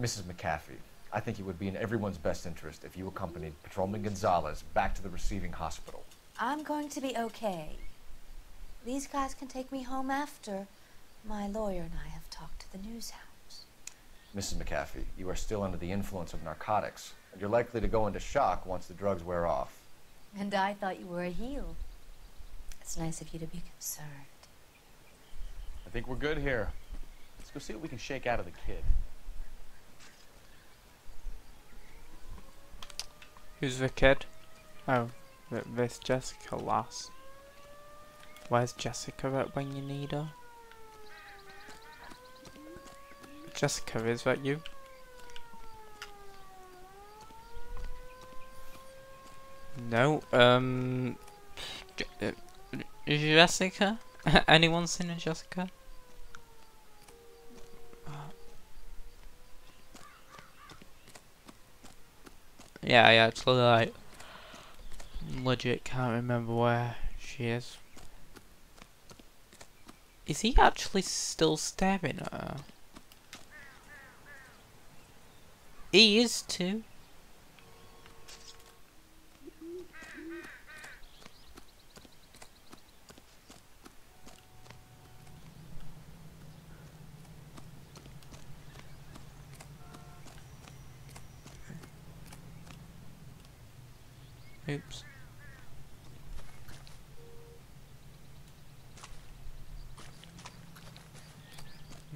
Mrs. McAfee, I think it would be in everyone's best interest if you accompanied Patrolman Gonzalez back to the receiving hospital. I'm going to be okay. These guys can take me home after my lawyer and I have talked to the news house. Mrs. McAfee, you are still under the influence of narcotics, and you're likely to go into shock once the drugs wear off. And I thought you were a heel. It's nice of you to be concerned. I think we're good here. Let's go see what we can shake out of the kid. Who's the kid? Oh, this Jessica lass. Where's Jessica at when you need her? Jessica, is that you? No, Jessica? Anyone seen a Jessica? Yeah, I actually like legit can't remember where she is. Is he actually still staring at her? He is too. Oops.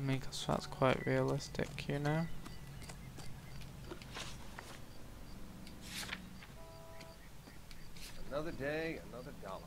I guess that's quite realistic, you know? Another day, another dollar.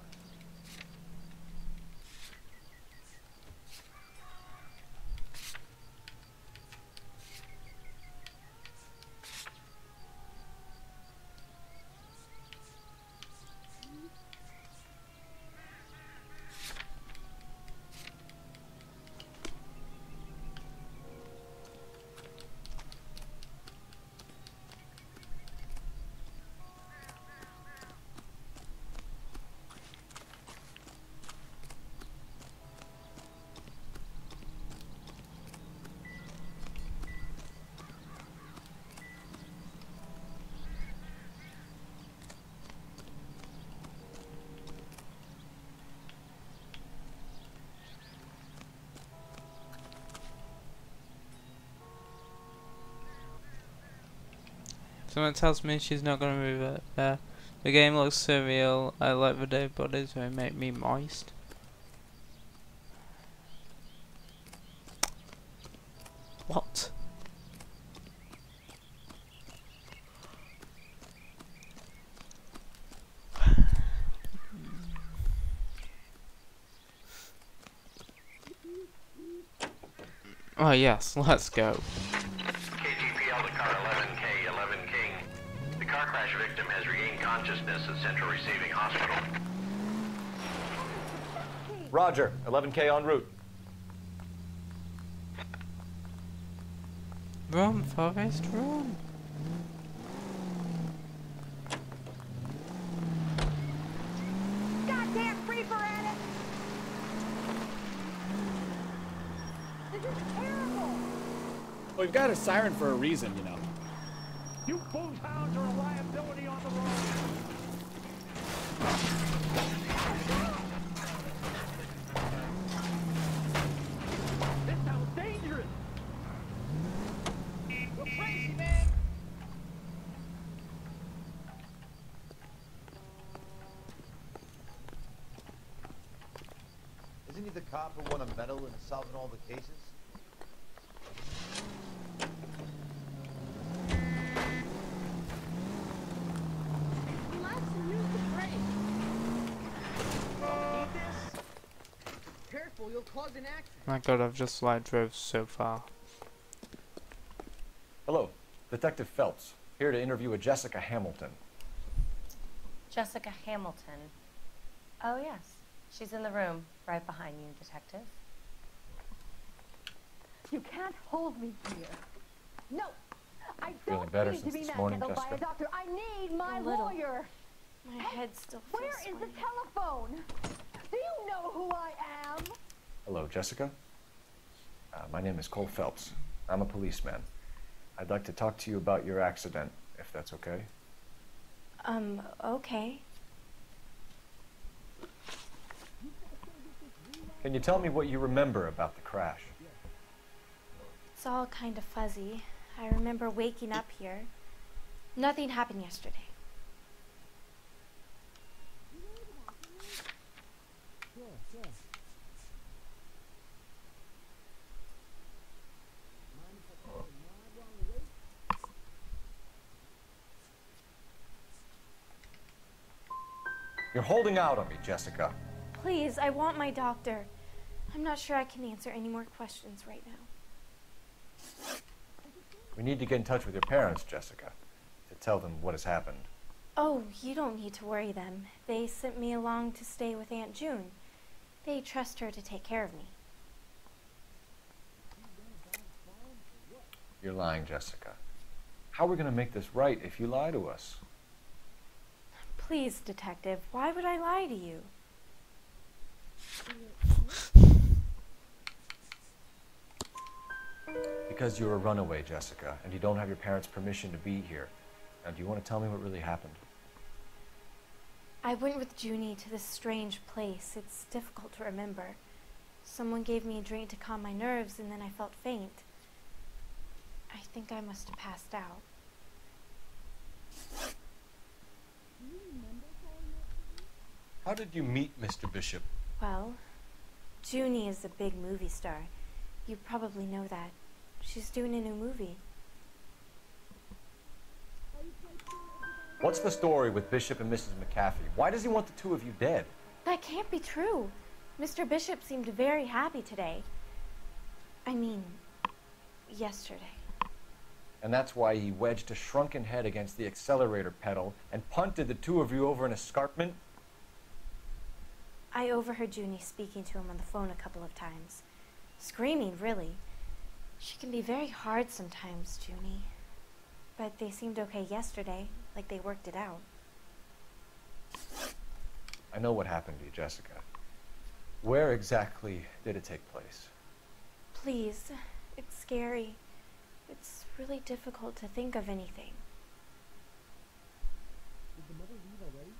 Someone tells me she's not gonna move it there. The game looks surreal. I like the dead bodies, they make me moist. What? Oh yes, let's go. KGPL to car 11K, 11 King. The car crash victim has regained consciousness at Central Receiving Hospital. Roger, 11K en route. Run, Forrest, run. Goddamn creeper at it! This is terrible! Well, we've got a siren for a reason, you know. You bullhounds are a liability on the road. This sounds dangerous. You're crazy, man! Isn't he the cop who won a medal in solving all the cases? Relax and use the brake! Need this? Careful, you'll cause an accident. My god, I've just like drove so far. Hello, Detective Phelps, here to interview a Jessica Hamilton. Jessica Hamilton. Oh, yes. She's in the room, right behind you, Detective. You can't hold me here. No! I Feeling don't better need to since be this morning, manhandled by a Jessica? doctor. I need my A little. lawyer. My head still feels Where is the sweaty. telephone? Do you know who I am? Hello, Jessica. My name is Cole Phelps. I'm a policeman. I'd like to talk to you about your accident, if that's okay. Okay. Can you tell me what you remember about the crash? It's all kind of fuzzy. I remember waking up here. Nothing happened yesterday. You're holding out on me, Jessica. Please, I want my doctor. I'm not sure I can answer any more questions right now. We need to get in touch with your parents, Jessica, to tell them what has happened. Oh, you don't need to worry them. They sent me along to stay with Aunt June. They trust her to take care of me. You're lying, Jessica. How are we going to make this right if you lie to us? Please, Detective, why would I lie to you? Because you're a runaway, Jessica, and you don't have your parents' permission to be here. Now, do you want to tell me what really happened? I went with Junie to this strange place. It's difficult to remember. Someone gave me a drink to calm my nerves, and then I felt faint. I think I must have passed out. How did you meet Mr. Bishop? Well, Junie is a big movie star. You probably know that. She's doing a new movie. What's the story with Bishop and Mrs. McAfee? Why does he want the two of you dead? That can't be true. Mr. Bishop seemed very happy today. I mean, yesterday. And that's why he wedged a shrunken head against the accelerator pedal and punted the two of you over an escarpment? I overheard Junie speaking to him on the phone a couple of times. Screaming, really. She can be very hard sometimes, Junie. But they seemed okay yesterday, like they worked it out. I know what happened to you, Jessica. Where exactly did it take place? Please, it's scary. It's really difficult to think of anything. Did the mother leave already?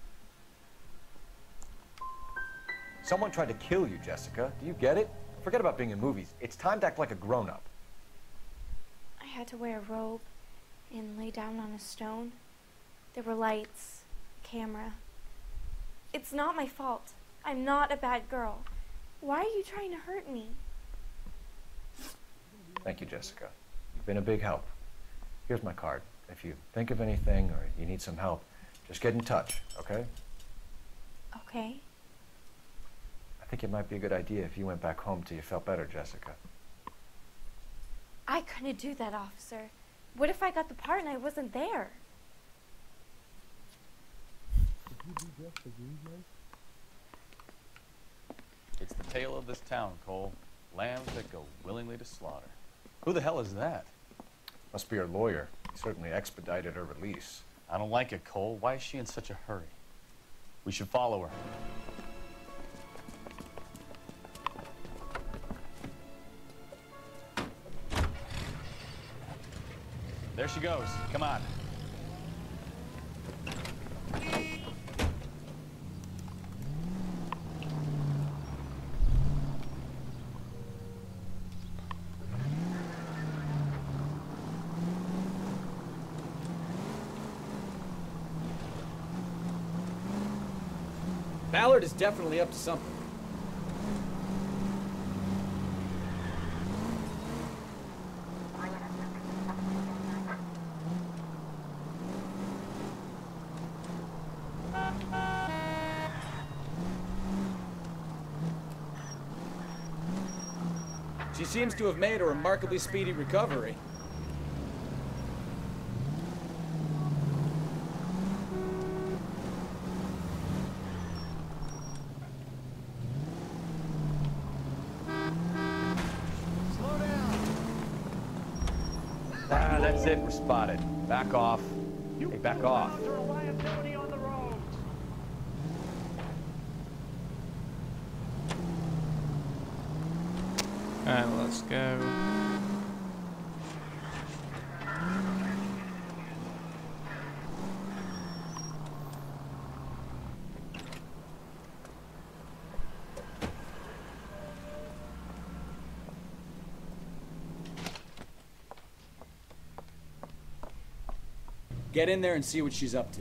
Someone tried to kill you, Jessica. Do you get it? Forget about being in movies. It's time to act like a grown-up. I had to wear a robe and lay down on a stone. There were lights, camera. It's not my fault. I'm not a bad girl. Why are you trying to hurt me? Thank you, Jessica. You've been a big help. Here's my card. If you think of anything or you need some help, just get in touch, okay? Okay. I think it might be a good idea if you went back home till you felt better, Jessica. I couldn't do that, officer. What if I got the part and I wasn't there? Did you be dressed for Greensmore? It's the tale of this town, Cole. Lambs that go willingly to slaughter. Who the hell is that? Must be her lawyer. He certainly expedited her release. I don't like it, Cole. Why is she in such a hurry? We should follow her. There she goes. Come on. Ballard is definitely up to something. She seems to have made a remarkably speedy recovery. that's it. We're spotted. Back off. Hey, back off. Alright, let's go. Get in there and see what she's up to.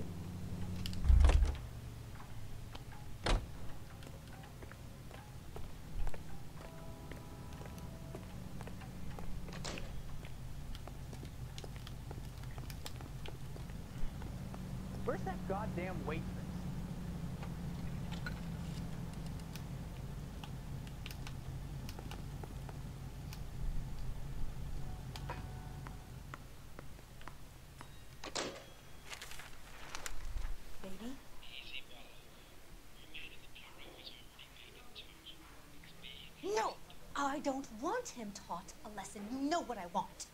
Where's that goddamn waitress? Baby? No! I don't want him taught a lesson. You know what I want.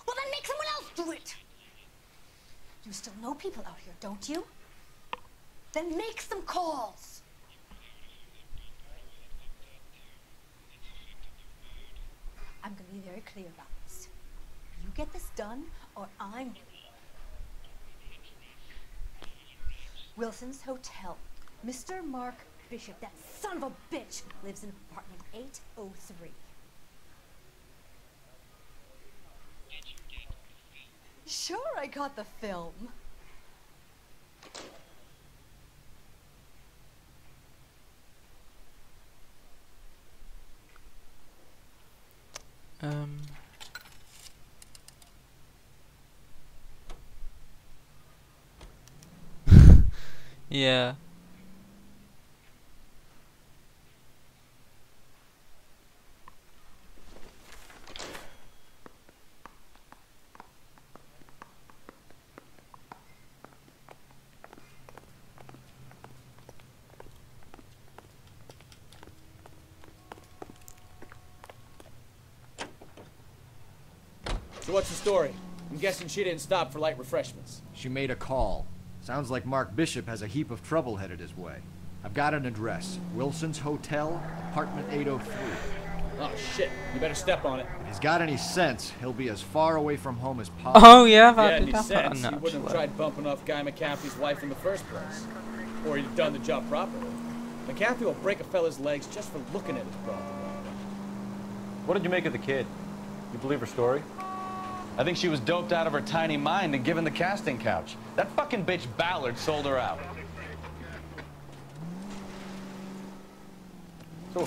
Well, then make someone else do it! You still know people out here, don't you? Then make some calls! I'm gonna be very clear about this. You get this done, or I'm... Wilson's Hotel. Mr. Mark Bishop, that son of a bitch, lives in apartment 803. Sure, I got the film. Yeah. So what's the story? I'm guessing she didn't stop for light refreshments. She made a call. Sounds like Mark Bishop has a heap of trouble headed his way. I've got an address. Wilson's Hotel, apartment 803. Oh shit, you better step on it. If he's got any sense, he'll be as far away from home as possible. Oh yeah, yeah, any sense, he wouldn't have tried bumping off Guy McCaffrey's wife in the first place. Or he'd have done the job properly. McCaffrey will break a fella's legs just for looking at his property. What did you make of the kid? You believe her story? I think she was doped out of her tiny mind and given the casting couch. That fucking bitch Ballard sold her out. So,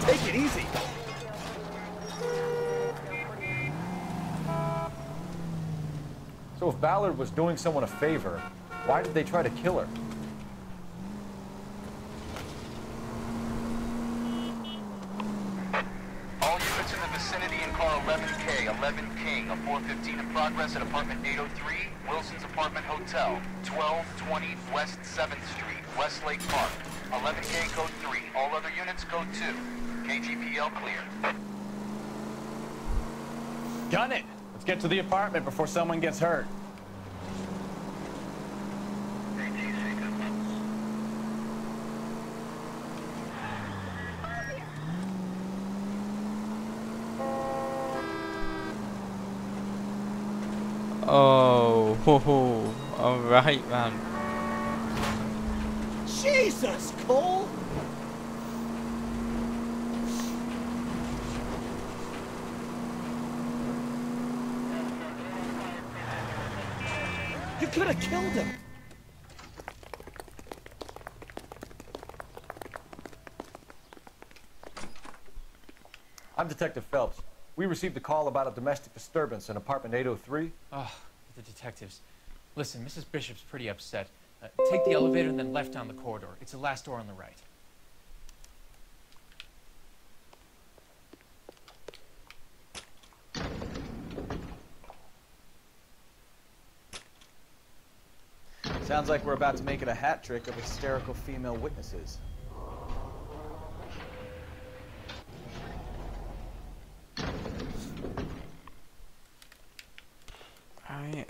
take it easy. So if Ballard was doing someone a favor, why did they try to kill her? All units in the vicinity in car 11K, 11 King, a 415 in progress at apartment 803, Wilson's Apartment Hotel, 1220 West 7th Street, Westlake Park. 11K code 3, all other units code 2. KGPL clear. Gun it! Let's get to the apartment before someone gets hurt. Oh, ho, ho. All right, man. Jesus, Cole! You could have killed him. I'm Detective Phelps. We received a call about a domestic disturbance in apartment 803. Oh, the detectives. Listen, Mrs. Bishop's pretty upset. Take the elevator and then left down the corridor. It's the last door on the right. Sounds like we're about to make it a hat trick of hysterical female witnesses. Right,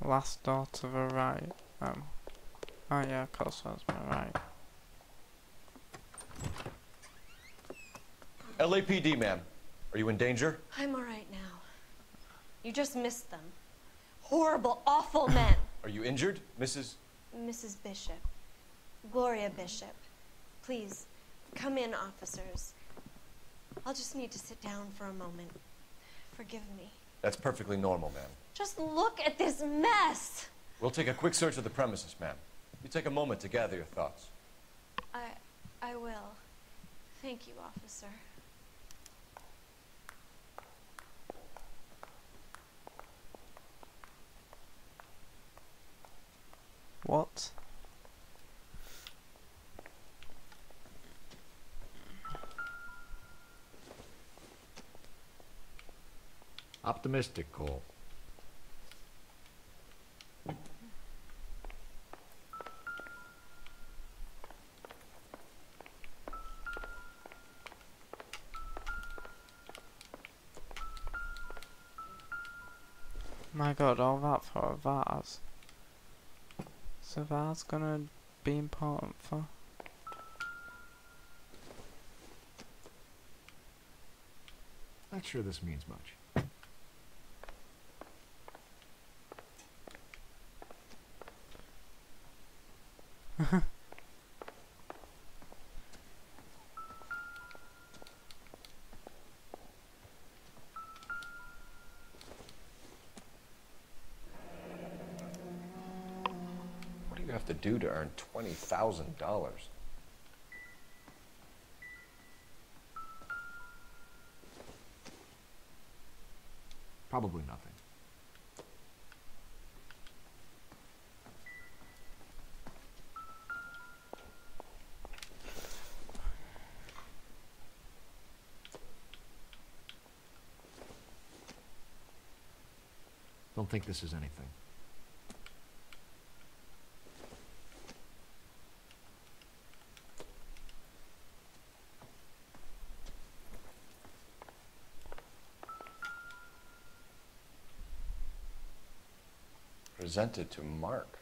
last door to the right. Oh yeah, of course that's my right. LAPD, ma'am. Are you in danger? I'm alright now. You just missed them. Horrible, awful men. Are you injured, Mrs.? Mrs. Bishop. Gloria Bishop. Please, come in, officers. I'll just need to sit down for a moment. Forgive me. That's perfectly normal, ma'am. Just look at this mess! We'll take a quick search of the premises, ma'am. You take a moment to gather your thoughts. I will. Thank you, officer. What? Optimistic, Cole. My god, all that for a vase. Is a vase gonna be important for? Not sure this means much. What do you have to do to earn $20,000? Probably nothing. Don't think this is anything. Presented to Mark.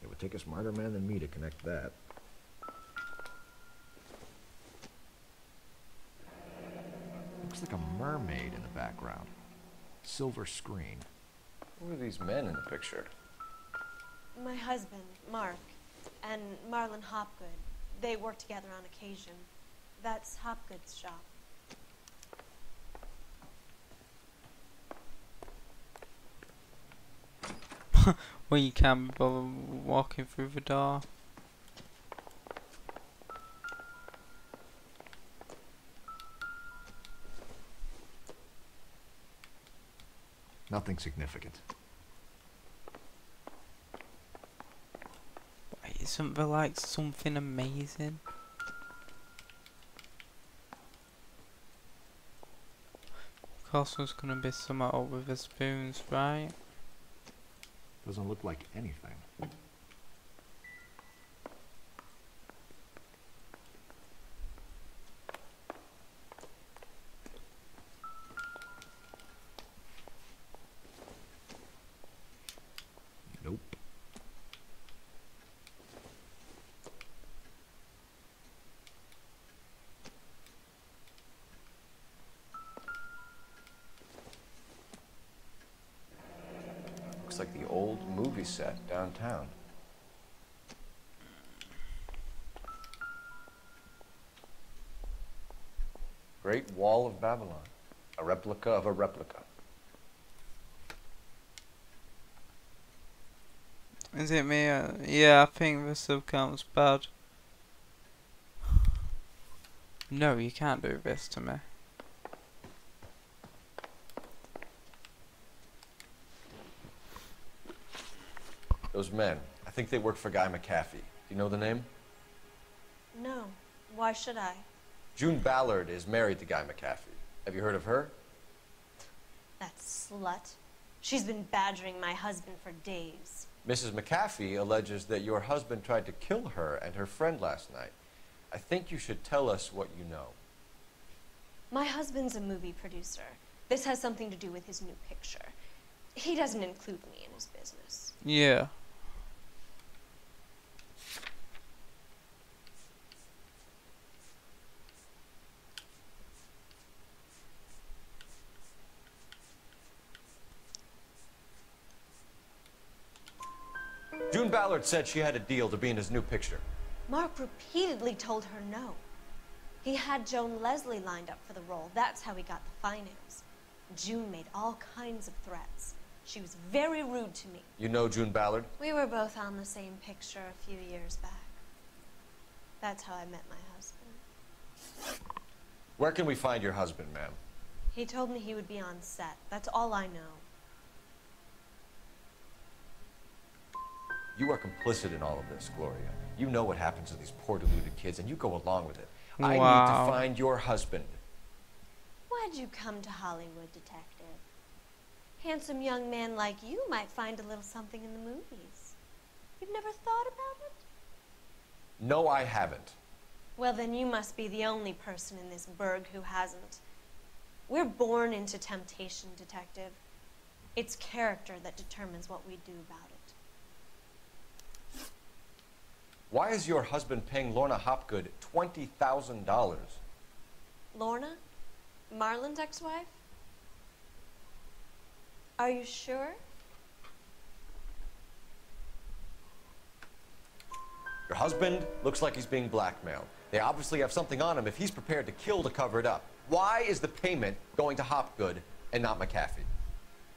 It would take a smarter man than me to connect that. Looks like a mermaid in the background. Silver screen. Who are these men in the picture? My husband, Mark, and Marlon Hopgood. They work together on occasion. That's Hopgood's shop. Well, you can't be bothered walking through the door. Nothing significant. Wait, isn't there like something amazing? Of course there's gonna be some out with the spoons, right? Doesn't look like anything. Nope. Looks like the old movie set downtown. Great Wall of Babylon. A replica of a replica. Is it me? Yeah, I think the sub count's bad. No, you can't do this to me. Those men, I think they work for Guy McAfee. Do you know the name? No. Why should I? June Ballard is married to Guy McAfee. Have you heard of her? That slut. She's been badgering my husband for days. Mrs. McAfee alleges that your husband tried to kill her and her friend last night. I think you should tell us what you know. My husband's a movie producer. This has something to do with his new picture. He doesn't include me in his business. Yeah. June Ballard said she had a deal to be in his new picture. Mark repeatedly told her no. He had Joan Leslie lined up for the role. That's how he got the finance. June made all kinds of threats. She was very rude to me. You know June Ballard? We were both on the same picture a few years back. That's how I met my husband. Where can we find your husband, ma'am? He told me he would be on set. That's all I know. You are complicit in all of this, Gloria. You know what happens to these poor deluded kids, and you go along with it. I need to find your husband. Why'd you come to Hollywood, detective? Handsome young man like you might find a little something in the movies. You've never thought about it? No, I haven't. Well, then you must be the only person in this burg who hasn't. We're born into temptation, detective. It's character that determines what we do about it. Why is your husband paying Lorna Hopgood $20,000? Lorna? Marlon's ex-wife? Are you sure? Your husband looks like he's being blackmailed. They obviously have something on him if he's prepared to kill to cover it up. Why is the payment going to Hopgood and not McAfee?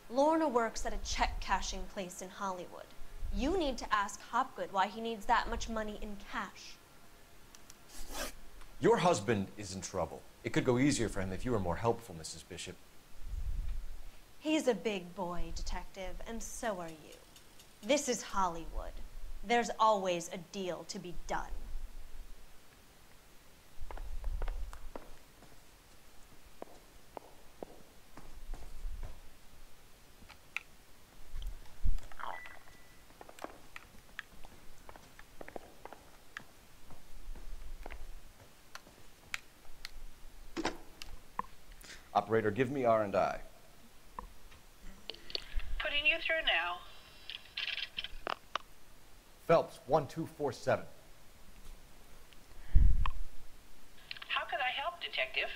Lorna works at a check-cashing place in Hollywood. You need to ask Hopgood why he needs that much money in cash. Your husband is in trouble. It could go easier for him if you were more helpful, Mrs. Bishop. He's a big boy, detective, and so are you. This is Hollywood. There's always a deal to be done. Operator, give me R&I. Putting you through now. Phelps, 1247. How could I help, Detective?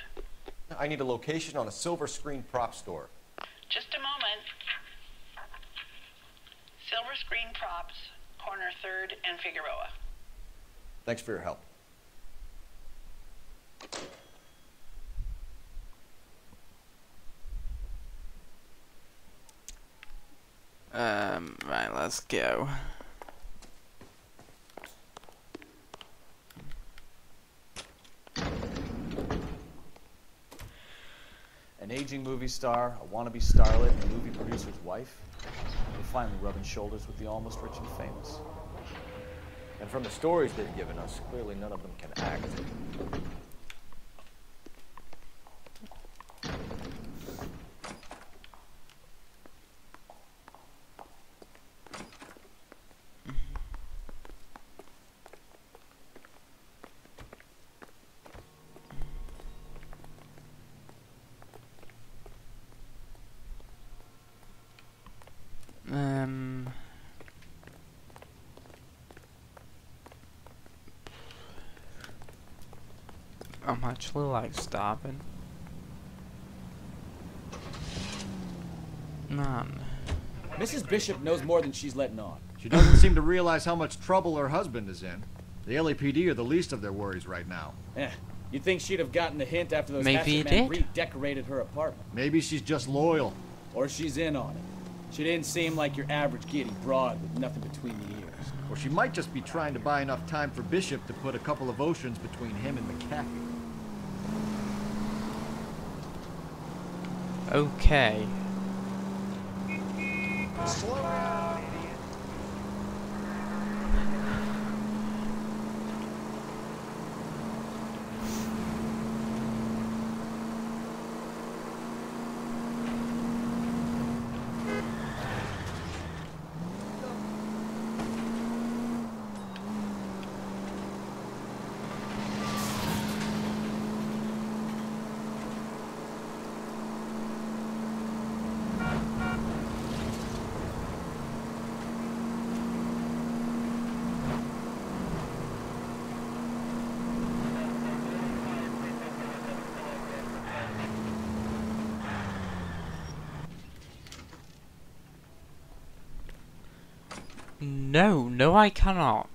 I need a location on a silver screen prop store. Just a moment. Silver Screen Props, corner 3rd and Figueroa. Thanks for your help. Right, let's go. An aging movie star, a wannabe starlet, and a movie producer's wife. They're finally rubbing shoulders with the almost rich and famous. And from the stories they've given us, clearly none of them can act. I'm actually like starving. Man. Mrs. Bishop knows more than she's letting on. She doesn't seem to realize how much trouble her husband is in. The LAPD are the least of their worries right now. You'd think she'd have gotten the hint after those Maybe hatchet men redecorated her apartment. Maybe she's just loyal. Or she's in on it. She didn't seem like your average giddy broad with nothing between the ears. Or she might just be trying to buy enough time for Bishop to put a couple of oceans between him and McAfee. Okay. Slow down, idiot. No, I cannot.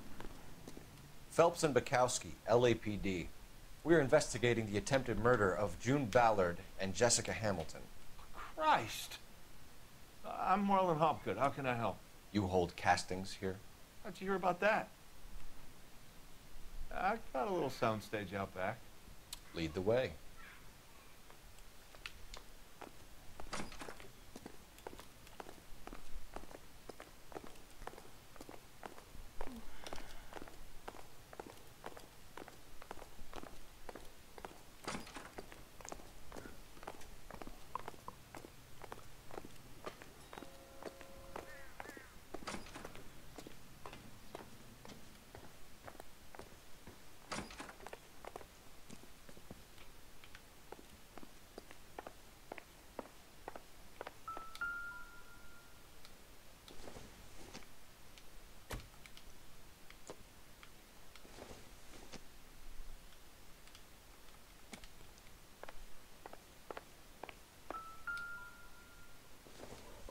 Phelps and Bukowski, LAPD. We're investigating the attempted murder of June Ballard and Jessica Hamilton. Christ. I'm Marlon Hopgood. How can I help? You hold castings here? How'd you hear about that? I got a little soundstage out back. Lead the way.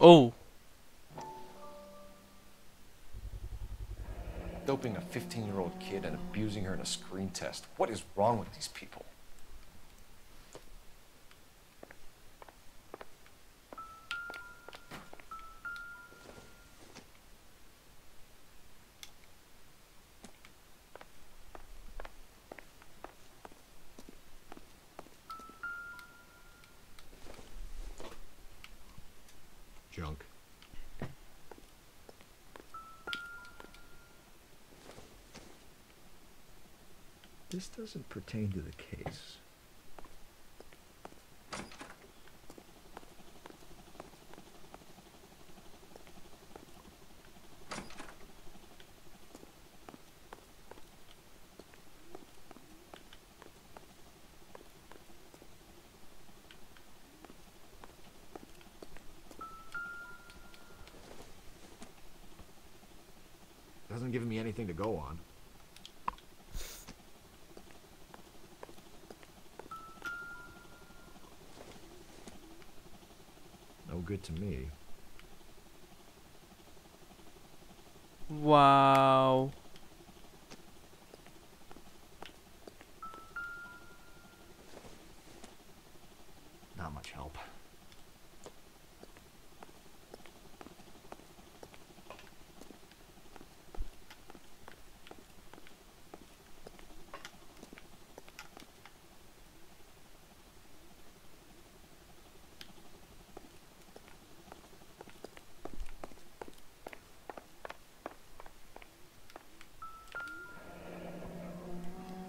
Oh. Doping a 15-year-old kid and abusing her in a screen test. What is wrong with these people? Junk. This doesn't pertain to the case. Hasn't given me anything to go on. No good to me. Wow. Not much help.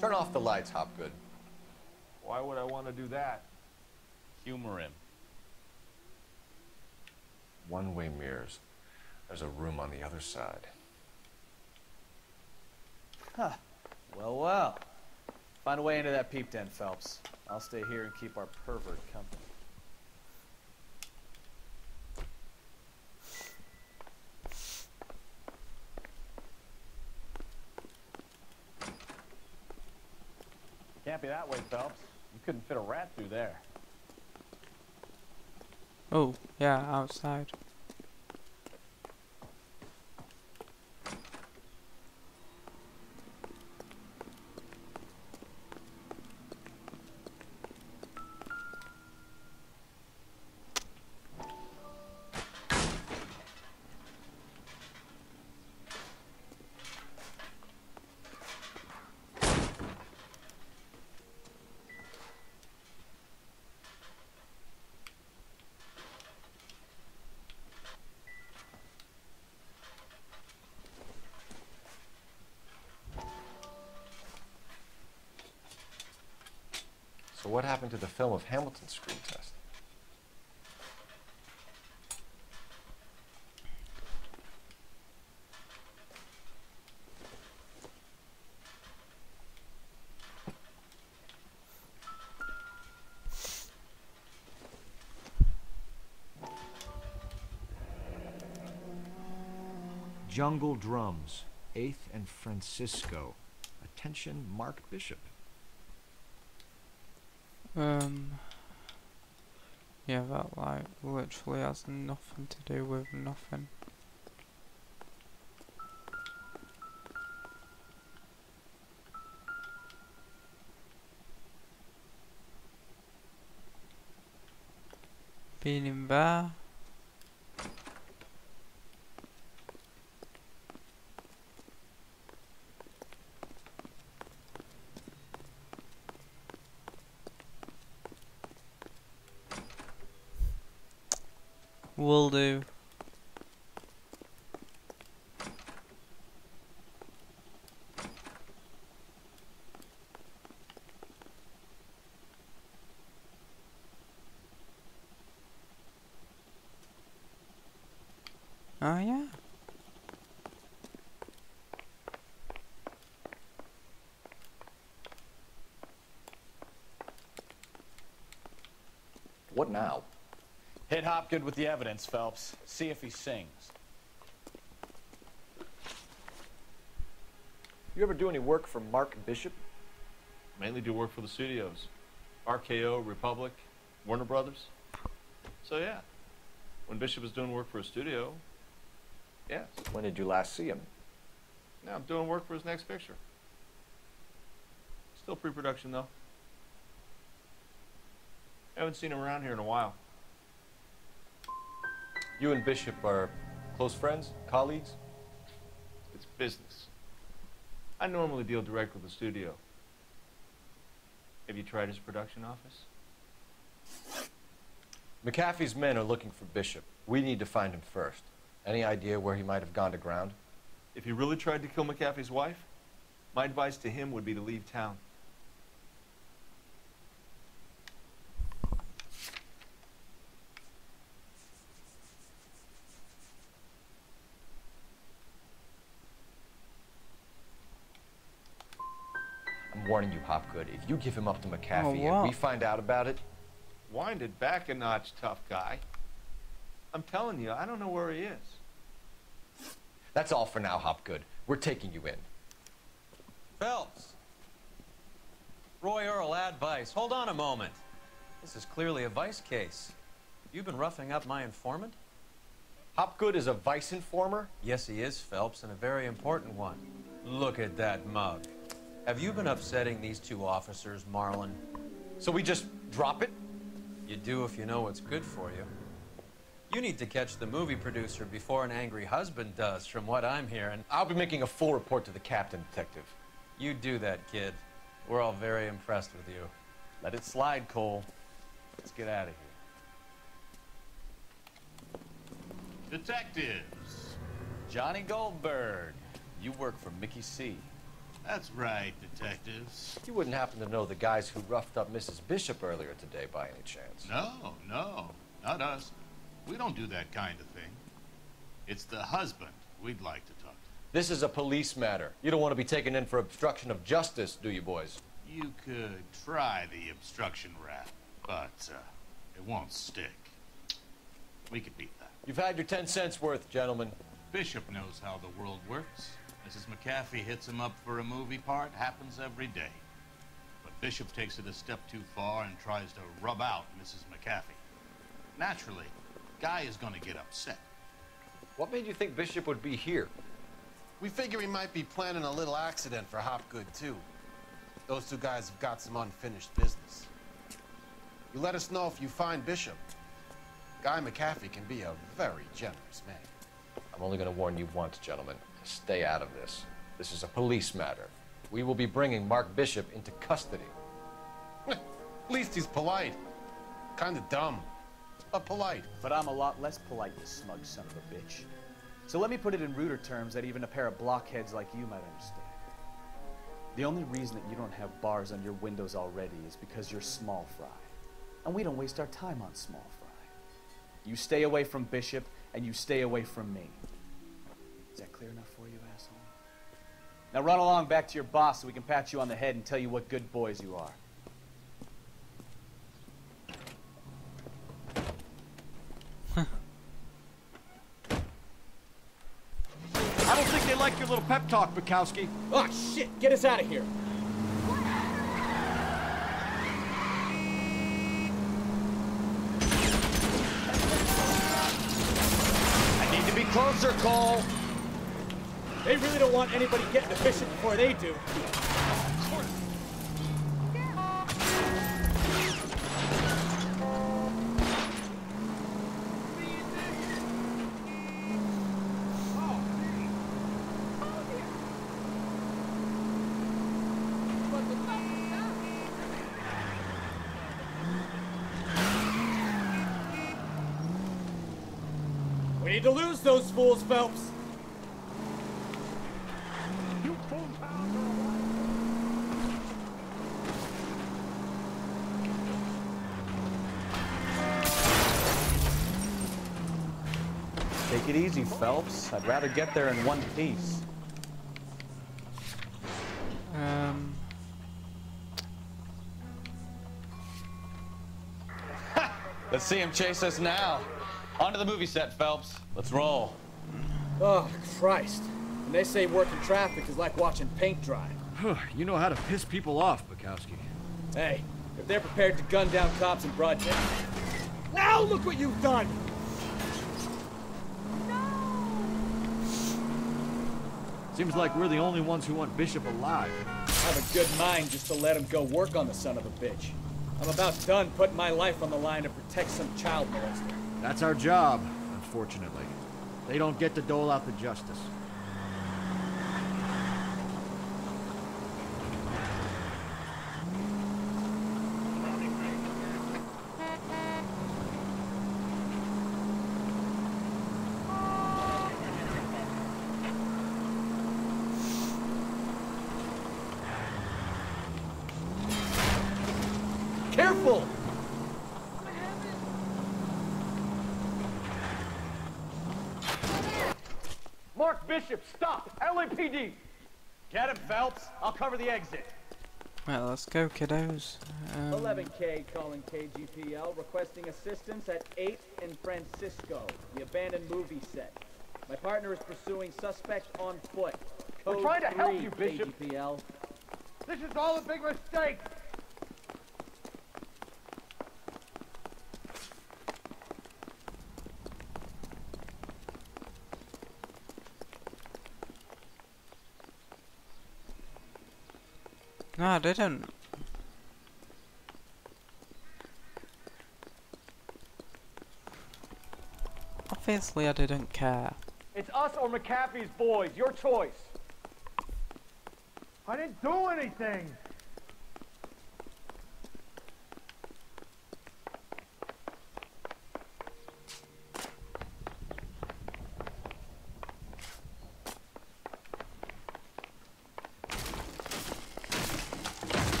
Turn off the lights, Hopgood. Why would I want to do that? Humor him. One-way mirrors. There's a room on the other side. Huh. Well. Find a way into that peep den, Phelps. I'll stay here and keep our pervert company. Can't be that way, Phelps. You couldn't fit a rat through there. Oh, yeah, outside. So what happened to the film of Hamilton's screen test? Jungle Drums, 8th and Francisco. Attention, Mark Bishop. Yeah, that like literally has nothing to do with nothing. Benim bar. Will do. Oh yeah. What now? Hit Hopgood with the evidence, Phelps. See if he sings. You ever do any work for Mark Bishop? Mainly do work for the studios. RKO, Republic, Warner Brothers. So yeah, when Bishop was doing work for a studio, yes. When did you last see him? Now I'm doing work for his next picture. Still pre-production though. Haven't seen him around here in a while. You and Bishop are close friends, colleagues? It's business. I normally deal direct with the studio. Have you tried his production office? McAfee's men are looking for Bishop. We need to find him first. Any idea where he might have gone to ground? If he really tried to kill McAfee's wife, my advice to him would be to leave town. I'm warning you, Hopgood. If you give him up to McAfee and we find out about it... Wind it back a notch, tough guy. I'm telling you, I don't know where he is. That's all for now, Hopgood. We're taking you in. Phelps! Roy Earl, ad vice. Hold on a moment. This is clearly a vice case. You've been roughing up my informant? Hopgood is a vice informer? Yes, he is, Phelps, and a very important one. Look at that mug. Have you been upsetting these two officers, Marlon? So we just drop it? You do if you know what's good for you. You need to catch the movie producer before an angry husband does, from what I'm hearing. I'll be making a full report to the captain, Detective. You do that, kid. We're all very impressed with you. Let it slide, Cole. Let's get out of here. Detectives. Johnny Goldberg. You work for Mickey C. That's right, detectives. You wouldn't happen to know the guys who roughed up Mrs. Bishop earlier today by any chance? No, not us. We don't do that kind of thing. It's the husband we'd like to talk to. This is a police matter. You don't want to be taken in for obstruction of justice, do you, boys? You could try the obstruction rap, but it won't stick. We could beat that. You've had your 10 cents worth, gentlemen. Bishop knows how the world works. Mrs. McAfee hits him up for a movie part, happens every day. But Bishop takes it a step too far and tries to rub out Mrs. McAfee. Naturally, Guy is gonna get upset. What made you think Bishop would be here? We figure he might be planning a little accident for Hopgood, too. Those two guys have got some unfinished business. You let us know if you find Bishop. Guy McAfee can be a very generous man. I'm only going to warn you once, gentlemen. Stay out of this. This is a police matter. We will be bringing Mark Bishop into custody. At least he's polite. Kind of dumb, but polite. But I'm a lot less polite, you smug son of a bitch. So let me put it in ruder terms that even a pair of blockheads like you might understand. The only reason that you don't have bars on your windows already is because you're small fry. And we don't waste our time on small fry. You stay away from Bishop, and you stay away from me. Is that clear enough for you, asshole? Now run along back to your boss so we can pat you on the head and tell you what good boys you are. I don't think they like your little pep talk, Bukowski. Oh, shit! Get us out of here! I need to be closer, Cole. They really don't want anybody getting to Bishop before they do. Ready to lose those fools, Phelps. Take it easy, Phelps. I'd rather get there in one piece. Let's see him chase us now. Onto the movie set, Phelps. Let's roll. Oh, Christ. When they say working traffic is like watching paint dry. You know how to piss people off, Bukowski. Hey, if they're prepared to gun down cops in broad day. Now look what you've done! Seems like we're the only ones who want Bishop alive. I have a good mind just to let him go work on the son of a bitch. I'm about done putting my life on the line to protect some child molester. That's our job, unfortunately. They don't get to dole out the justice. Careful! Mark Bishop, stop! LAPD! Get him, Phelps. I'll cover the exit. Well, let's go, kiddos. 11K calling KGPL, requesting assistance at 8th and Francisco, the abandoned movie set. My partner is pursuing suspect on foot. We're trying to help you, Bishop. KGPL. This is all a big mistake! No, I didn't. Obviously, I didn't care. It's us or McAfee's boys. Your choice. I didn't do anything.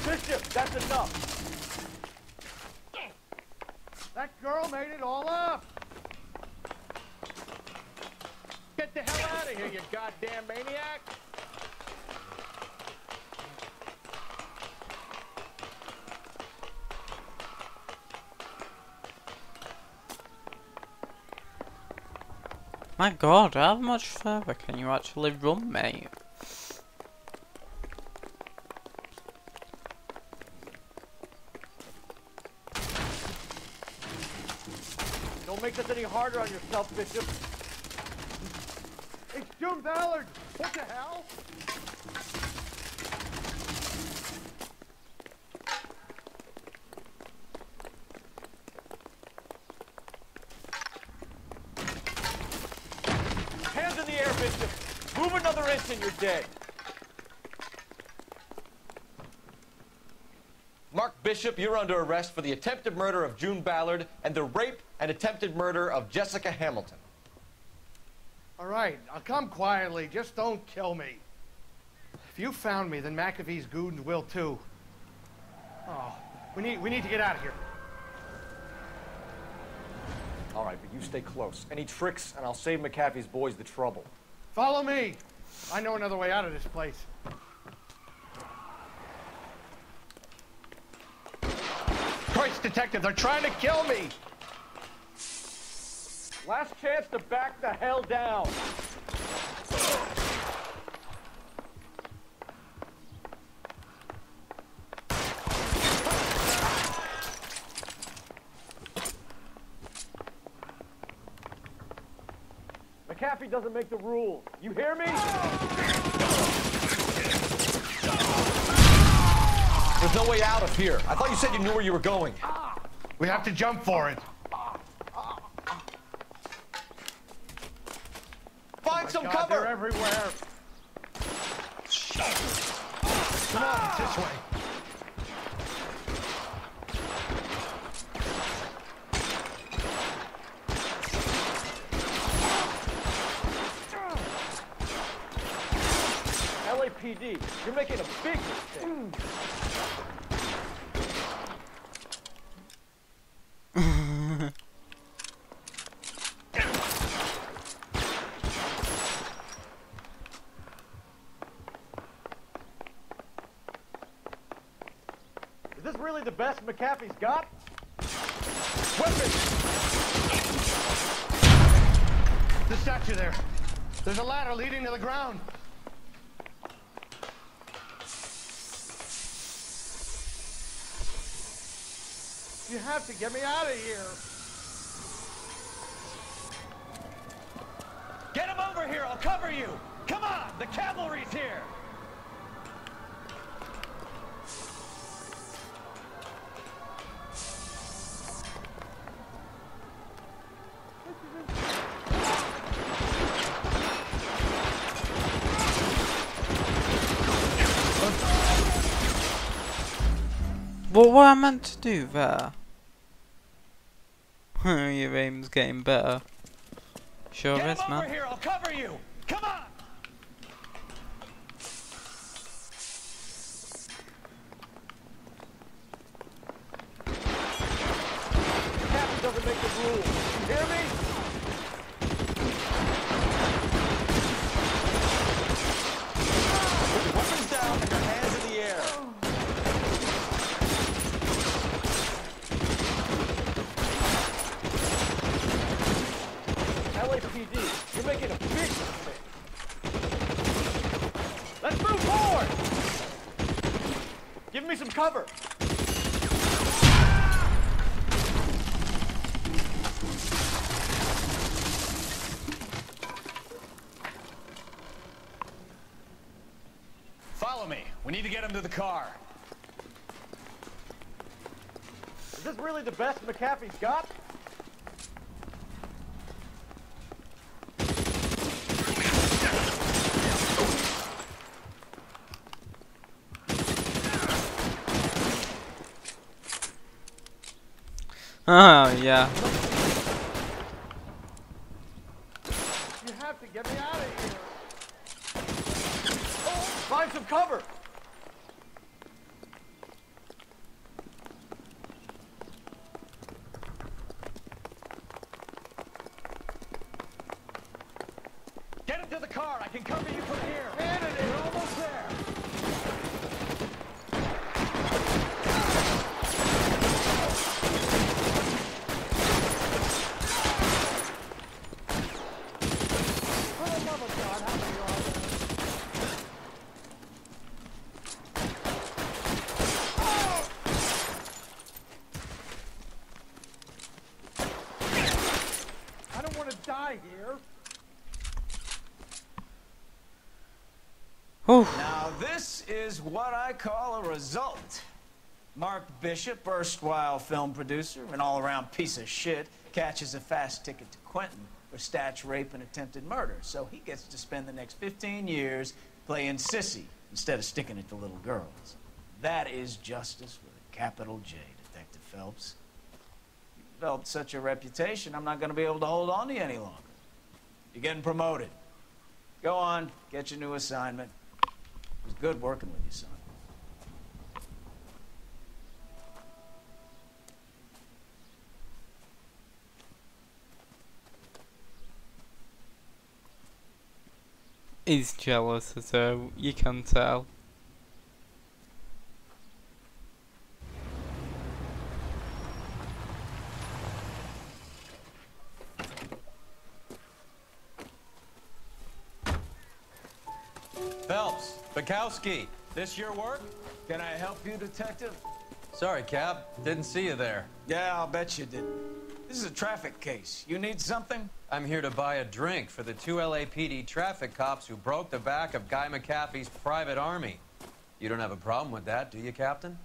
Bishop, that's enough. That girl made it all up. Get the hell out of here, you goddamn maniac! My god, how much further can you actually run, mate? Don't make this any harder on yourself, Bishop. It's June Ballard! What the hell? Hands in the air, Bishop! Move another inch and you're dead. Mark Bishop, you're under arrest for the attempted murder of June Ballard and the rape and attempted murder of Jessica Hamilton. All right, I'll come quietly. Just don't kill me. If you found me, then McAfee's goons will too. Oh, we need to get out of here. All right, but you stay close. Any tricks, and I'll save McAfee's boys the trouble. Follow me. I know another way out of this place. Christ, detective, they're trying to kill me. Last chance to back the hell down. McAfee doesn't make the rules. You hear me? There's no way out of here. I thought you said you knew where you were going. We have to jump for it. Find some God, cover! They're everywhere. Come on, it's this way. LAPD, you're making a big mistake. Is this really the best McAfee's got? Weapons! The statue there. There's a ladder leading to the ground. You have to get me out of here. Get him over here, I'll cover you! Come on, the cavalry's here! What I meant to do there? Your aim's getting better. Sure Get is, him over man. here, I'll cover you! Come on! The captain doesn't make the rules. You hear me? Put your weapons down and your hands in the air. LAPD, you're making a big mistake. Let's move forward! Give me some cover. Follow me. We need to get him to the car. Is this really the best McAfee's got? Oh, yeah. You have to get me out of here. Find some cover. Get him to the car. I can cover you from here. Man, and you're almost there. For the love of God, how many are there? I don't want to die here. Now this is what I call a result. Mark Bishop, erstwhile film producer and all-around piece of shit, catches a fast ticket to Quentin for statch rape and attempted murder. So he gets to spend the next 15 years playing sissy instead of sticking it to little girls. That is justice with a capital J, Detective Phelps. You developed such a reputation, I'm not going to be able to hold on to you any longer. You're getting promoted. Go on, get your new assignment. It was good working with you, son. He's jealous, so you can tell. Phelps, Bukowski, this your work? Can I help you, Detective? Sorry, Cap. Didn't see you there. Yeah, I'll bet you didn't. This is a traffic case. You need something? I'm here to buy a drink for the 2 LAPD traffic cops who broke the back of Guy McAfee's private army. You don't have a problem with that, do you, Captain?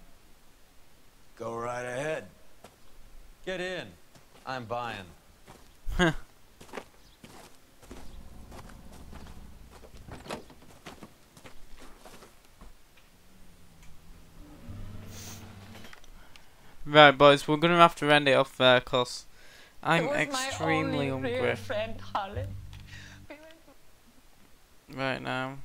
Go right ahead. Get in. I'm buying. Right, boys, we're gonna have to end it off there, cause I'm extremely hungry right now.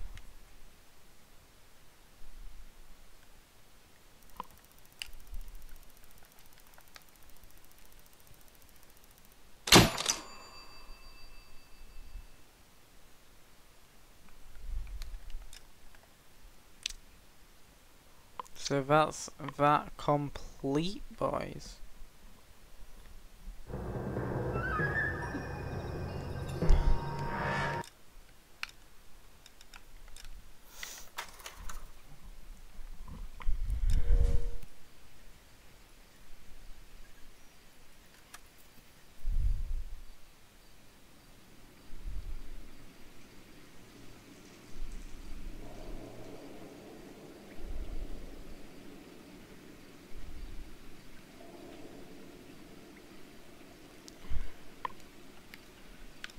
So that's that complete, boys.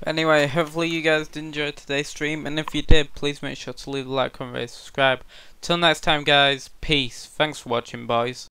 Anyway, hopefully you guys did enjoy today's stream, and if you did, please make sure to leave a like, comment, and subscribe. Till next time, guys, peace. Thanks for watching, boys.